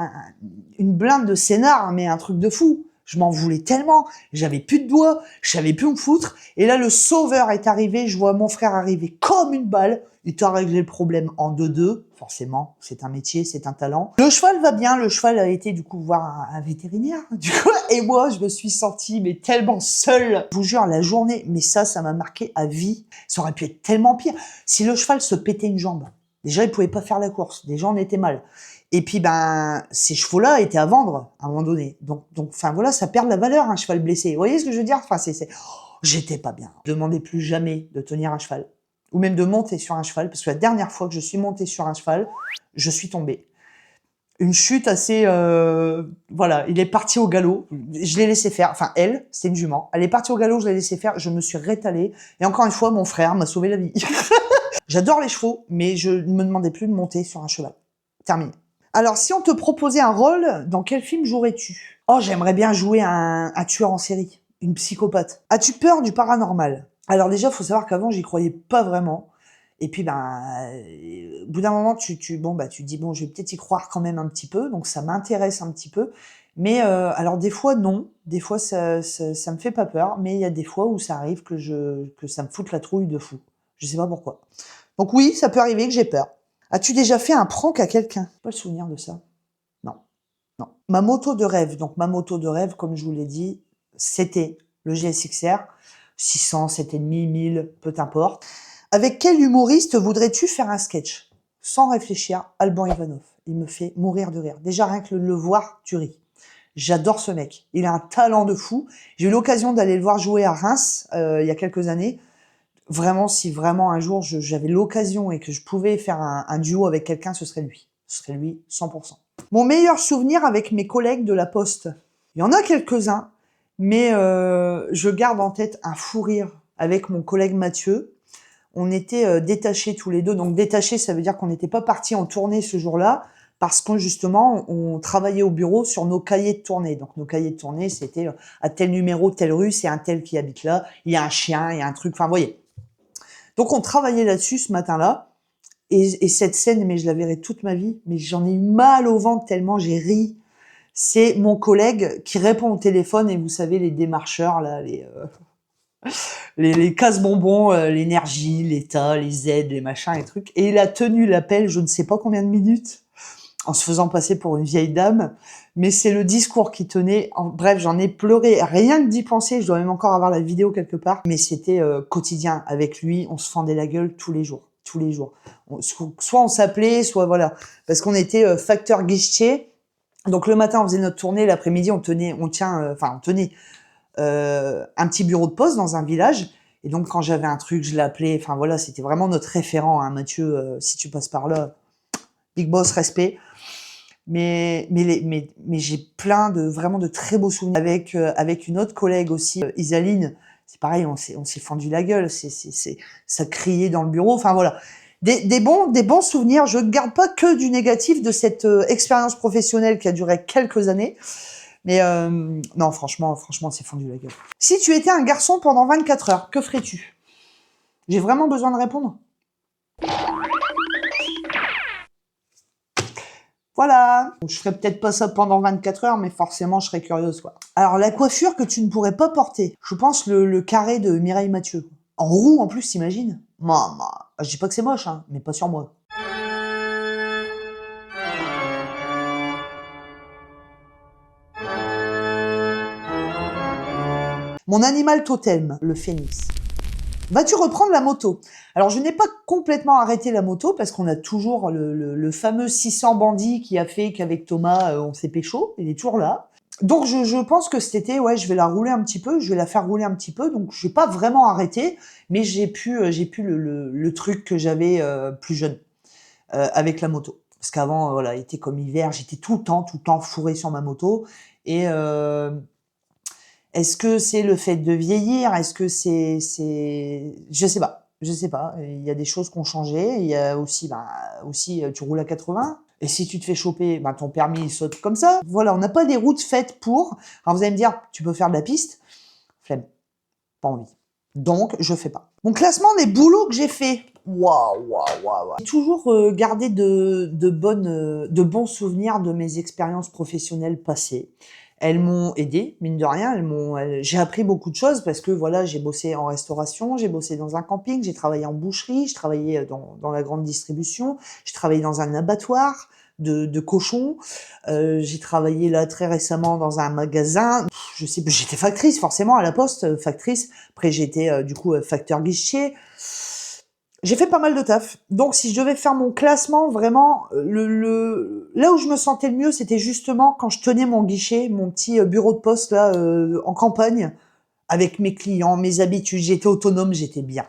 une blinde de scénar, mais un truc de fou. Je m'en voulais tellement, j'avais plus de doigts, je savais plus où me foutre. Et là, le sauveur est arrivé, je vois mon frère arriver comme une balle. Il t'a réglé le problème en 2-2. Forcément, c'est un métier, c'est un talent. Le cheval va bien, le cheval a été du coup voir un vétérinaire. Du coup, et moi, je me suis sentie mais tellement seule. Je vous jure, la journée, mais ça m'a marqué à vie. Ça aurait pu être tellement pire. Si le cheval se pétait une jambe, déjà, il pouvait pas faire la course. Déjà, on était mal. Et puis, ces chevaux-là étaient à vendre à un moment donné. Donc, enfin, voilà, ça perd la valeur, un cheval blessé. Vous voyez ce que je veux dire? Enfin, j'étais pas bien. Demandez plus jamais de tenir un cheval. Ou même de monter sur un cheval. Parce que la dernière fois que je suis montée sur un cheval, je suis tombée. Une chute assez, voilà, il est parti au galop. Je l'ai laissé faire. Enfin, elle, c'était une jument. Elle est partie au galop, je l'ai laissé faire. Je me suis rétalée. Et encore une fois, mon frère m'a sauvé la vie. J'adore les chevaux, mais je ne me demandais plus de monter sur un cheval. Terminé. Alors, si on te proposait un rôle, dans quel film jouerais-tu? Oh, j'aimerais bien jouer un tueur en série, une psychopathe. As-tu peur du paranormal? Alors déjà, faut savoir qu'avant, j'y croyais pas vraiment. Et puis, au bout d'un moment, tu te dis, bon, je vais peut-être y croire quand même un petit peu. Donc, ça m'intéresse un petit peu. Mais alors, des fois, non. Des fois, ça me fait pas peur. Mais il y a des fois où ça arrive que ça me foute la trouille de fou. Je sais pas pourquoi. Donc oui, ça peut arriver que j'ai peur. As-tu déjà fait un prank à quelqu'un? Pas le souvenir de ça. Non. Non. Ma moto de rêve. Donc ma moto de rêve, comme je vous l'ai dit, c'était le GSX-R. 600, 7,5, 1000, peu importe. Avec quel humoriste voudrais-tu faire un sketch? Sans réfléchir, Alban Ivanov. Il me fait mourir de rire. Déjà, rien que le voir, tu ris. J'adore ce mec. Il a un talent de fou. J'ai eu l'occasion d'aller le voir jouer à Reims il y a quelques années. Vraiment, si vraiment un jour j'avais l'occasion et que je pouvais faire un duo avec quelqu'un, ce serait lui. Ce serait lui, 100%. Mon meilleur souvenir avec mes collègues de la Poste. Il y en a quelques-uns, mais je garde en tête un fou rire avec mon collègue Mathieu. On était détachés tous les deux. Donc détachés, ça veut dire qu'on n'était pas partis en tournée ce jour-là, parce que justement, on travaillait au bureau sur nos cahiers de tournée. Donc nos cahiers de tournée, c'était à tel numéro, telle rue, c'est un tel qui habite là, il y a un chien, il y a un truc, enfin vous voyez. Donc on travaillait là-dessus ce matin-là, et cette scène, mais je la verrai toute ma vie, mais j'en ai eu mal au ventre tellement j'ai ri. C'est mon collègue qui répond au téléphone, et vous savez, les démarcheurs, là, les casse-bonbons, l'énergie, l'État, les aides, les machins et trucs. Et il a tenu l'appel, je ne sais pas combien de minutes, en se faisant passer pour une vieille dame, mais c'est le discours qu'il tenait. Bref, j'en ai pleuré, rien que d'y penser, je dois même encore avoir la vidéo quelque part, mais c'était quotidien avec lui, on se fendait la gueule tous les jours. Soit on s'appelait, soit voilà, parce qu'on était facteur guichetier. Donc le matin on faisait notre tournée, l'après-midi on tenait un petit bureau de poste dans un village. Et donc quand j'avais un truc, je l'appelais. Enfin voilà, c'était vraiment notre référent, hein, Mathieu. Si tu passes par là, big boss, respect. Mais j'ai plein de très beaux souvenirs avec une autre collègue aussi, Isaline. C'est pareil, on s'est fendu la gueule. Ça criait dans le bureau. Enfin voilà. Des bons souvenirs. Je ne garde pas que du négatif de cette expérience professionnelle qui a duré quelques années. Mais non, franchement, c'est fendu la gueule. Si tu étais un garçon pendant 24 heures, que ferais-tu? J'ai vraiment besoin de répondre. Voilà. Je ferais peut-être pas ça pendant 24 heures, mais forcément, je serais curieuse, quoi. Alors, la coiffure que tu ne pourrais pas porter. Je pense le carré de Mireille Mathieu. En roux, en plus, t'imagines? Maman. Je dis pas que c'est moche, hein, mais pas sur moi. Mon animal totem, le phénix. Vas-tu reprendre la moto? Alors, je n'ai pas complètement arrêté la moto parce qu'on a toujours le fameux 600 bandit qui a fait qu'avec Thomas, on s'est pécho. Il est toujours là. Donc, je pense que cet été, ouais, je vais la rouler un petit peu. Je vais la faire rouler un petit peu. Donc, je vais pas vraiment arrêter, mais j'ai pu le truc que j'avais plus jeune avec la moto. Parce qu'avant, voilà, été comme hiver, j'étais tout le temps fourré sur ma moto. Et est-ce que c'est le fait de vieillir? Est-ce que je sais pas. Je sais pas. Il y a des choses qui ont changé. Il y a aussi, tu roules à 80. Et si tu te fais choper, ton permis il saute comme ça. Voilà, on n'a pas des routes faites pour. Alors vous allez me dire, tu peux faire de la piste. Flemme. Pas envie. Donc, je fais pas. Mon classement des boulots que j'ai fait. Waouh. J'ai toujours gardé de bons souvenirs de mes expériences professionnelles passées. Elles m'ont aidé, mine de rien. J'ai appris beaucoup de choses parce que voilà, j'ai bossé en restauration, j'ai bossé dans un camping, j'ai travaillé en boucherie, je travaillais dans la grande distribution, j'ai travaillé dans un abattoir de cochons, j'ai travaillé là très récemment dans un magasin. Je sais, j'étais factrice forcément à la poste, factrice. Après j'étais du coup facteur guichet. J'ai fait pas mal de taf. Donc, si je devais faire mon classement, vraiment, là où je me sentais le mieux, c'était justement quand je tenais mon guichet, mon petit bureau de poste là, en campagne, avec mes clients, mes habitudes. J'étais autonome, j'étais bien.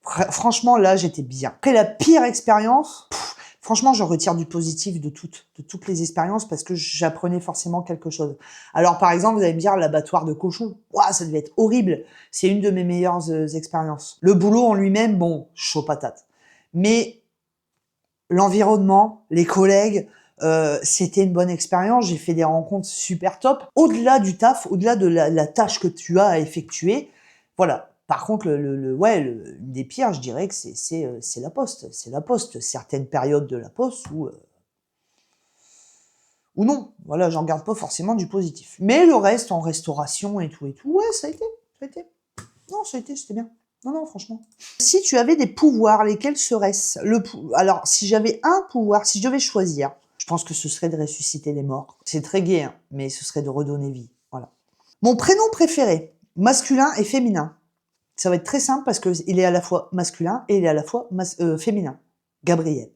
Franchement, là, j'étais bien. Après, la pire expérience, franchement, je retire du positif de toutes les expériences parce que j'apprenais forcément quelque chose. Alors, par exemple, vous allez me dire l'abattoir de cochons. Ouah, ça devait être horrible. C'est une de mes meilleures expériences. Le boulot en lui-même, bon, chaud patate. Mais l'environnement, les collègues, c'était une bonne expérience. J'ai fait des rencontres super top. Au-delà du taf, au-delà de la tâche que tu as à effectuer, voilà. Par contre, une des pires, je dirais que c'est la poste. C'est la poste. Certaines périodes de la poste ou non. Voilà, j'en garde pas forcément du positif. Mais le reste, en restauration et tout, ouais, ça a été. Non, c'était bien. Non, franchement. Si tu avais des pouvoirs, lesquels seraient-ce? Alors, si j'avais un pouvoir, si je devais choisir, je pense que ce serait de ressusciter les morts. C'est très gai, hein, mais ce serait de redonner vie. Voilà. Mon prénom préféré, masculin et féminin. Ça va être très simple parce qu'il est à la fois masculin et il est à la fois féminin. Gabriel.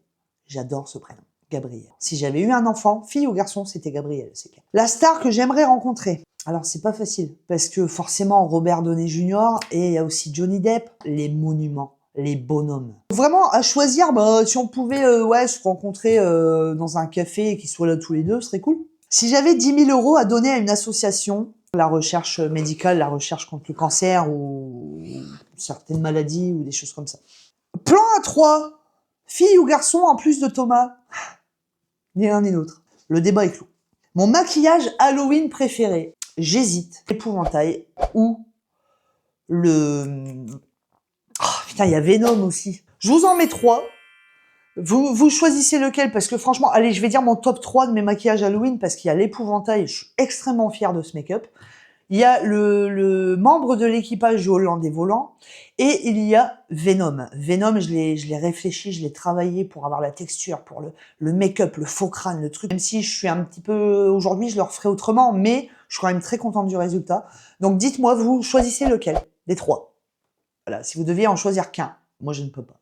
J'adore ce prénom. Gabriel. Si j'avais eu un enfant, fille ou garçon, c'était Gabriel, c'est clair. La star que j'aimerais rencontrer. Alors, c'est pas facile parce que forcément, Robert Downey Jr. et il y a aussi Johnny Depp, les monuments, les bonhommes. Vraiment, à choisir, si on pouvait se rencontrer dans un café et qu'ils soient là tous les deux, ce serait cool. Si j'avais 10 000 € à donner à une association, la recherche médicale, la recherche contre le cancer ou certaines maladies ou des choses comme ça. Plan A3, fille ou garçon en plus de Thomas? Ni l'un ni l'autre. Le débat est clos. Mon maquillage Halloween préféré, j'hésite. L'épouvantail ou putain, il y a Venom aussi. Je vous en mets 3. Vous choisissez lequel parce que franchement, allez, je vais dire mon top 3 de mes maquillages Halloween parce qu'il y a l'épouvantail, je suis extrêmement fière de ce make-up. Il y a le membre de l'équipage du Hollandais volant et il y a Venom. Venom, je l'ai réfléchi, je l'ai travaillé pour avoir la texture, pour le make-up, le faux crâne, le truc. Même si je suis un petit peu... Aujourd'hui, je le referai autrement, mais je suis quand même très contente du résultat. Donc dites-moi, vous choisissez lequel des 3. Voilà, si vous deviez en choisir qu'un. Moi, je ne peux pas.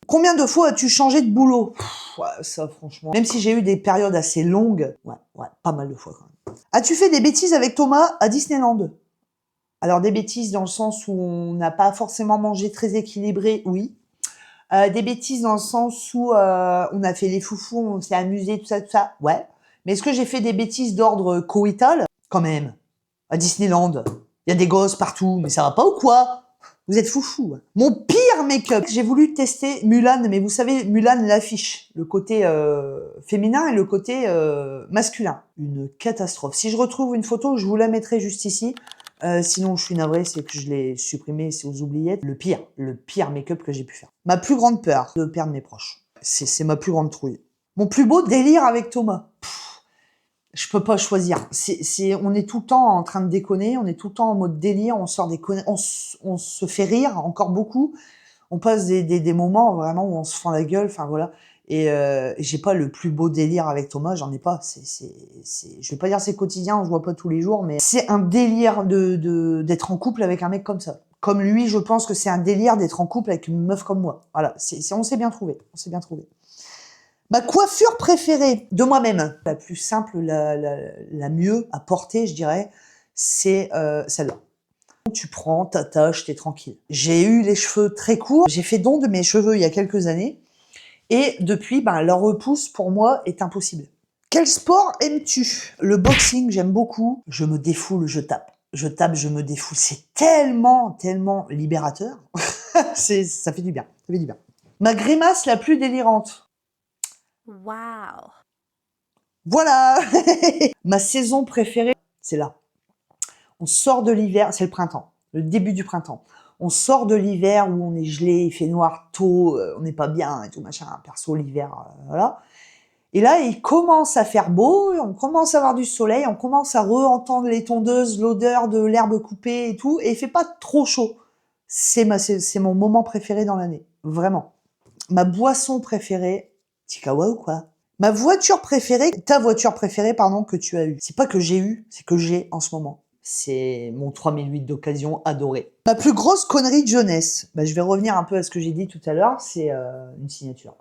Combien de fois as-tu changé de boulot? Ouais, ça, franchement... Même si j'ai eu des périodes assez longues, ouais, pas mal de fois quand même. As-tu fait des bêtises avec Thomas à Disneyland? Alors, des bêtises dans le sens où on n'a pas forcément mangé très équilibré, oui. Des bêtises dans le sens où on a fait les foufous, on s'est amusé, tout ça, ouais. Mais est-ce que j'ai fait des bêtises d'ordre coïtal? Quand même. À Disneyland, il y a des gosses partout, mais ça va pas ou quoi? Vous êtes foufou. Mon pire make-up, j'ai voulu tester Mulan, mais vous savez, Mulan l'affiche, le côté féminin et le côté masculin. Une catastrophe. Si je retrouve une photo, je vous la mettrai juste ici. Sinon, je suis navrée, c'est que je l'ai supprimé, c'est aux oubliettes. Le pire make-up que j'ai pu faire. Ma plus grande peur, de perdre mes proches. C'est ma plus grande trouille. Mon plus beau délire avec Thomas. Je peux pas choisir. On est tout le temps en train de déconner, on est tout le temps en mode délire, on sort des on se fait rire encore beaucoup. On passe des moments vraiment où on se fend la gueule, enfin voilà. Et j'ai pas le plus beau délire avec Thomas, j'en ai pas. Je vais pas dire c'est quotidien, on se voit pas tous les jours, mais c'est un délire d'être en couple avec un mec comme ça. Comme lui, je pense que c'est un délire d'être en couple avec une meuf comme moi. Voilà, on s'est bien trouvé. On s'est bien trouvé. Ma coiffure préférée de moi-même, la plus simple, la mieux à porter, je dirais, c'est celle-là. Tu prends, t'attaches, t'es tranquille. J'ai eu les cheveux très courts. J'ai fait don de mes cheveux il y a quelques années. Et depuis, leur repousse, pour moi, est impossible. Quel sport aimes-tu? Le boxing, j'aime beaucoup. Je me défoule, je tape. Je tape, je me défoule. C'est tellement, tellement libérateur. Ça fait du bien. Ça fait du bien. Ma grimace la plus délirante. Wow. Voilà. Ma saison préférée, c'est là. On sort de l'hiver, c'est le printemps, le début du printemps. On sort de l'hiver où on est gelé, il fait noir tôt, on n'est pas bien et tout machin. Perso, l'hiver, voilà. Et là, il commence à faire beau, on commence à avoir du soleil, on commence à re-entendre les tondeuses, l'odeur de l'herbe coupée et tout, et il fait pas trop chaud. C'est mon moment préféré dans l'année, vraiment. Ma boisson préférée, Tikawa ou quoi? Ma voiture préférée, ta voiture préférée, pardon, que tu as eue. C'est pas que j'ai eu, c'est que j'ai en ce moment. C'est mon 3008 d'occasion adoré. Ma plus grosse connerie de jeunesse. Je vais revenir un peu à ce que j'ai dit tout à l'heure, c'est une signature.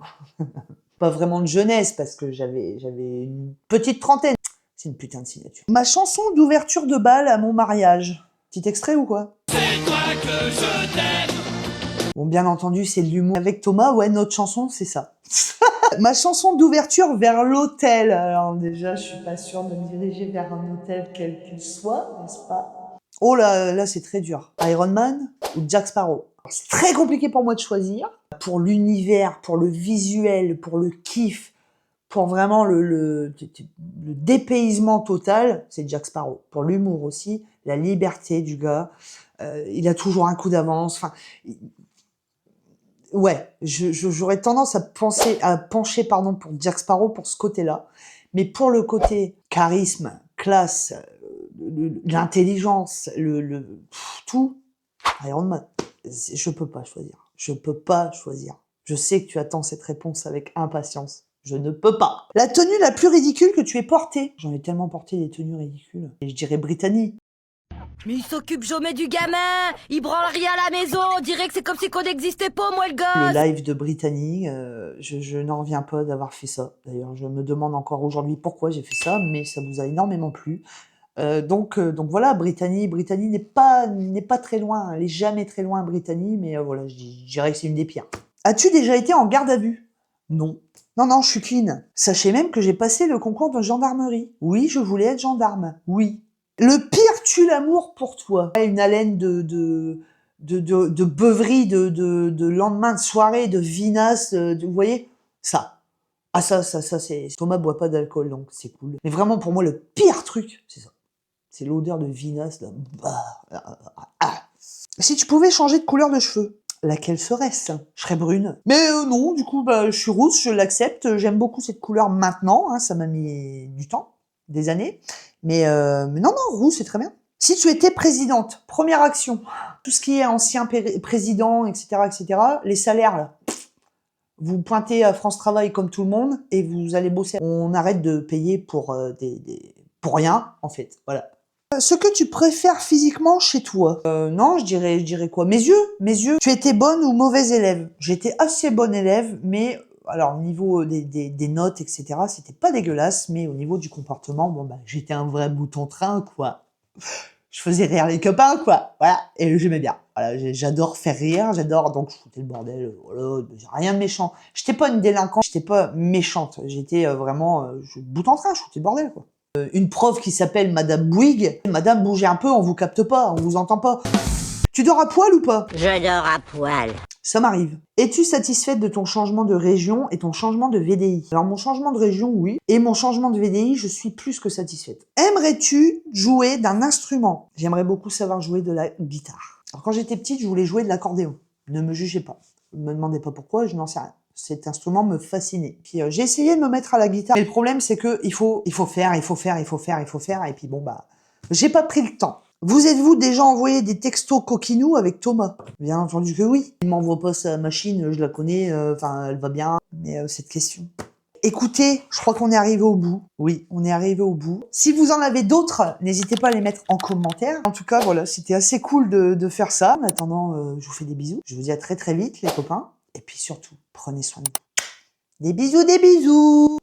Pas vraiment de jeunesse, parce que j'avais une petite trentaine. C'est une putain de signature. Ma chanson d'ouverture de bal à mon mariage. Petit extrait ou quoi? C'est toi que je t'aime. Bon, bien entendu, c'est de l'humour. Avec Thomas, ouais, notre chanson, c'est ça. Ma chanson d'ouverture vers l'hôtel. Alors déjà, je suis pas sûre de me diriger vers un hôtel quel qu'il soit, n'est-ce pas? Oh là, c'est très dur. Iron Man ou Jack Sparrow? C'est très compliqué pour moi de choisir. Pour l'univers, pour le visuel, pour le kiff, pour vraiment le dépaysement total, c'est Jack Sparrow. Pour l'humour aussi, la liberté du gars. Il a toujours un coup d'avance. Enfin, ouais, j'aurais tendance à pencher pour Jack Sparrow pour ce côté-là. Mais pour le côté charisme, classe, l'intelligence, tout, Iron Man. Je peux pas choisir. Je peux pas choisir. Je sais que tu attends cette réponse avec impatience. Je ne peux pas. La tenue la plus ridicule que tu aies portée. J'en ai tellement porté des tenues ridicules. Et je dirais Brittany. Mais il s'occupe jamais du gamin. Il branle rien à la maison. On dirait que c'est comme si qu'on n'existait pas, moi, le gosse. Le live de Brittany, je n'en reviens pas d'avoir fait ça. D'ailleurs, je me demande encore aujourd'hui pourquoi j'ai fait ça, mais ça vous a énormément plu. Donc voilà, Brittany n'est pas très loin. Elle est jamais très loin, Brittany, mais voilà, je dirais que c'est une des pires. As-tu déjà été en garde à vue? Non. Non, je suis clean. Sachez même que j'ai passé le concours de gendarmerie. Oui, je voulais être gendarme. Oui. Le pire tue l'amour pour toi. Une haleine de beuverie, de lendemain de soirée, de vinasse, vous voyez? Ça. Ah ça, c'est... Thomas boit pas d'alcool, donc c'est cool. Mais vraiment, pour moi, le pire truc, c'est ça. C'est l'odeur de vinasse, là. Si tu pouvais changer de couleur de cheveux, laquelle serait-ce? Je serais brune. Mais non, du coup, je suis rousse, je l'accepte. J'aime beaucoup cette couleur maintenant, hein, ça m'a mis du temps, des années. Mais non, rousse, c'est très bien. Si tu étais présidente, première action, tout ce qui est ancien président, etc., les salaires, là, vous pointez à France Travail comme tout le monde et vous allez bosser. On arrête de payer pour pour rien, en fait. Voilà. Ce que tu préfères physiquement chez toi? Non, je dirais quoi? Mes yeux. Tu étais bonne ou mauvaise élève? J'étais assez bonne élève, mais alors au niveau des notes, etc., c'était pas dégueulasse, mais au niveau du comportement, j'étais un vrai bouton-train, quoi. Je faisais rire les copains, quoi. Voilà, et j'aimais bien. Voilà, j'adore faire rire, donc je foutais le bordel. Voilà, rien de méchant. J'étais pas une délinquante, j'étais pas méchante. J'étais vraiment bout-en-train, je foutais le bordel, quoi. Une prof qui s'appelle Madame Bouygues. Madame, bougez un peu, on vous capte pas, on vous entend pas. Tu dors à poil ou pas? Je dors à poil. Ça m'arrive. Es-tu satisfaite de ton changement de région et ton changement de VDI? Alors mon changement de région, oui. Et mon changement de VDI, je suis plus que satisfaite. Aimerais-tu jouer d'un instrument? J'aimerais beaucoup savoir jouer de la guitare. Alors quand j'étais petite, je voulais jouer de l'accordéon. Ne me jugez pas. Ne me demandez pas pourquoi, je n'en sais rien. Cet instrument me fascinait. Puis j'ai essayé de me mettre à la guitare. Mais le problème, c'est que il faut faire. Et puis j'ai pas pris le temps. Vous êtes-vous déjà envoyé des textos coquinous avec Thomas? Bien entendu que oui. Il m'envoie pas sa machine, je la connais, elle va bien. Mais cette question, Écoutez, je crois qu'on est arrivé au bout. Oui, on est arrivé au bout. Si vous en avez d'autres, n'hésitez pas à les mettre en commentaire. En tout cas, voilà, c'était assez cool de faire ça. En attendant, je vous fais des bisous. Je vous dis à très très vite, les copains. Et puis surtout, prenez soin de vous. Des bisous, des bisous!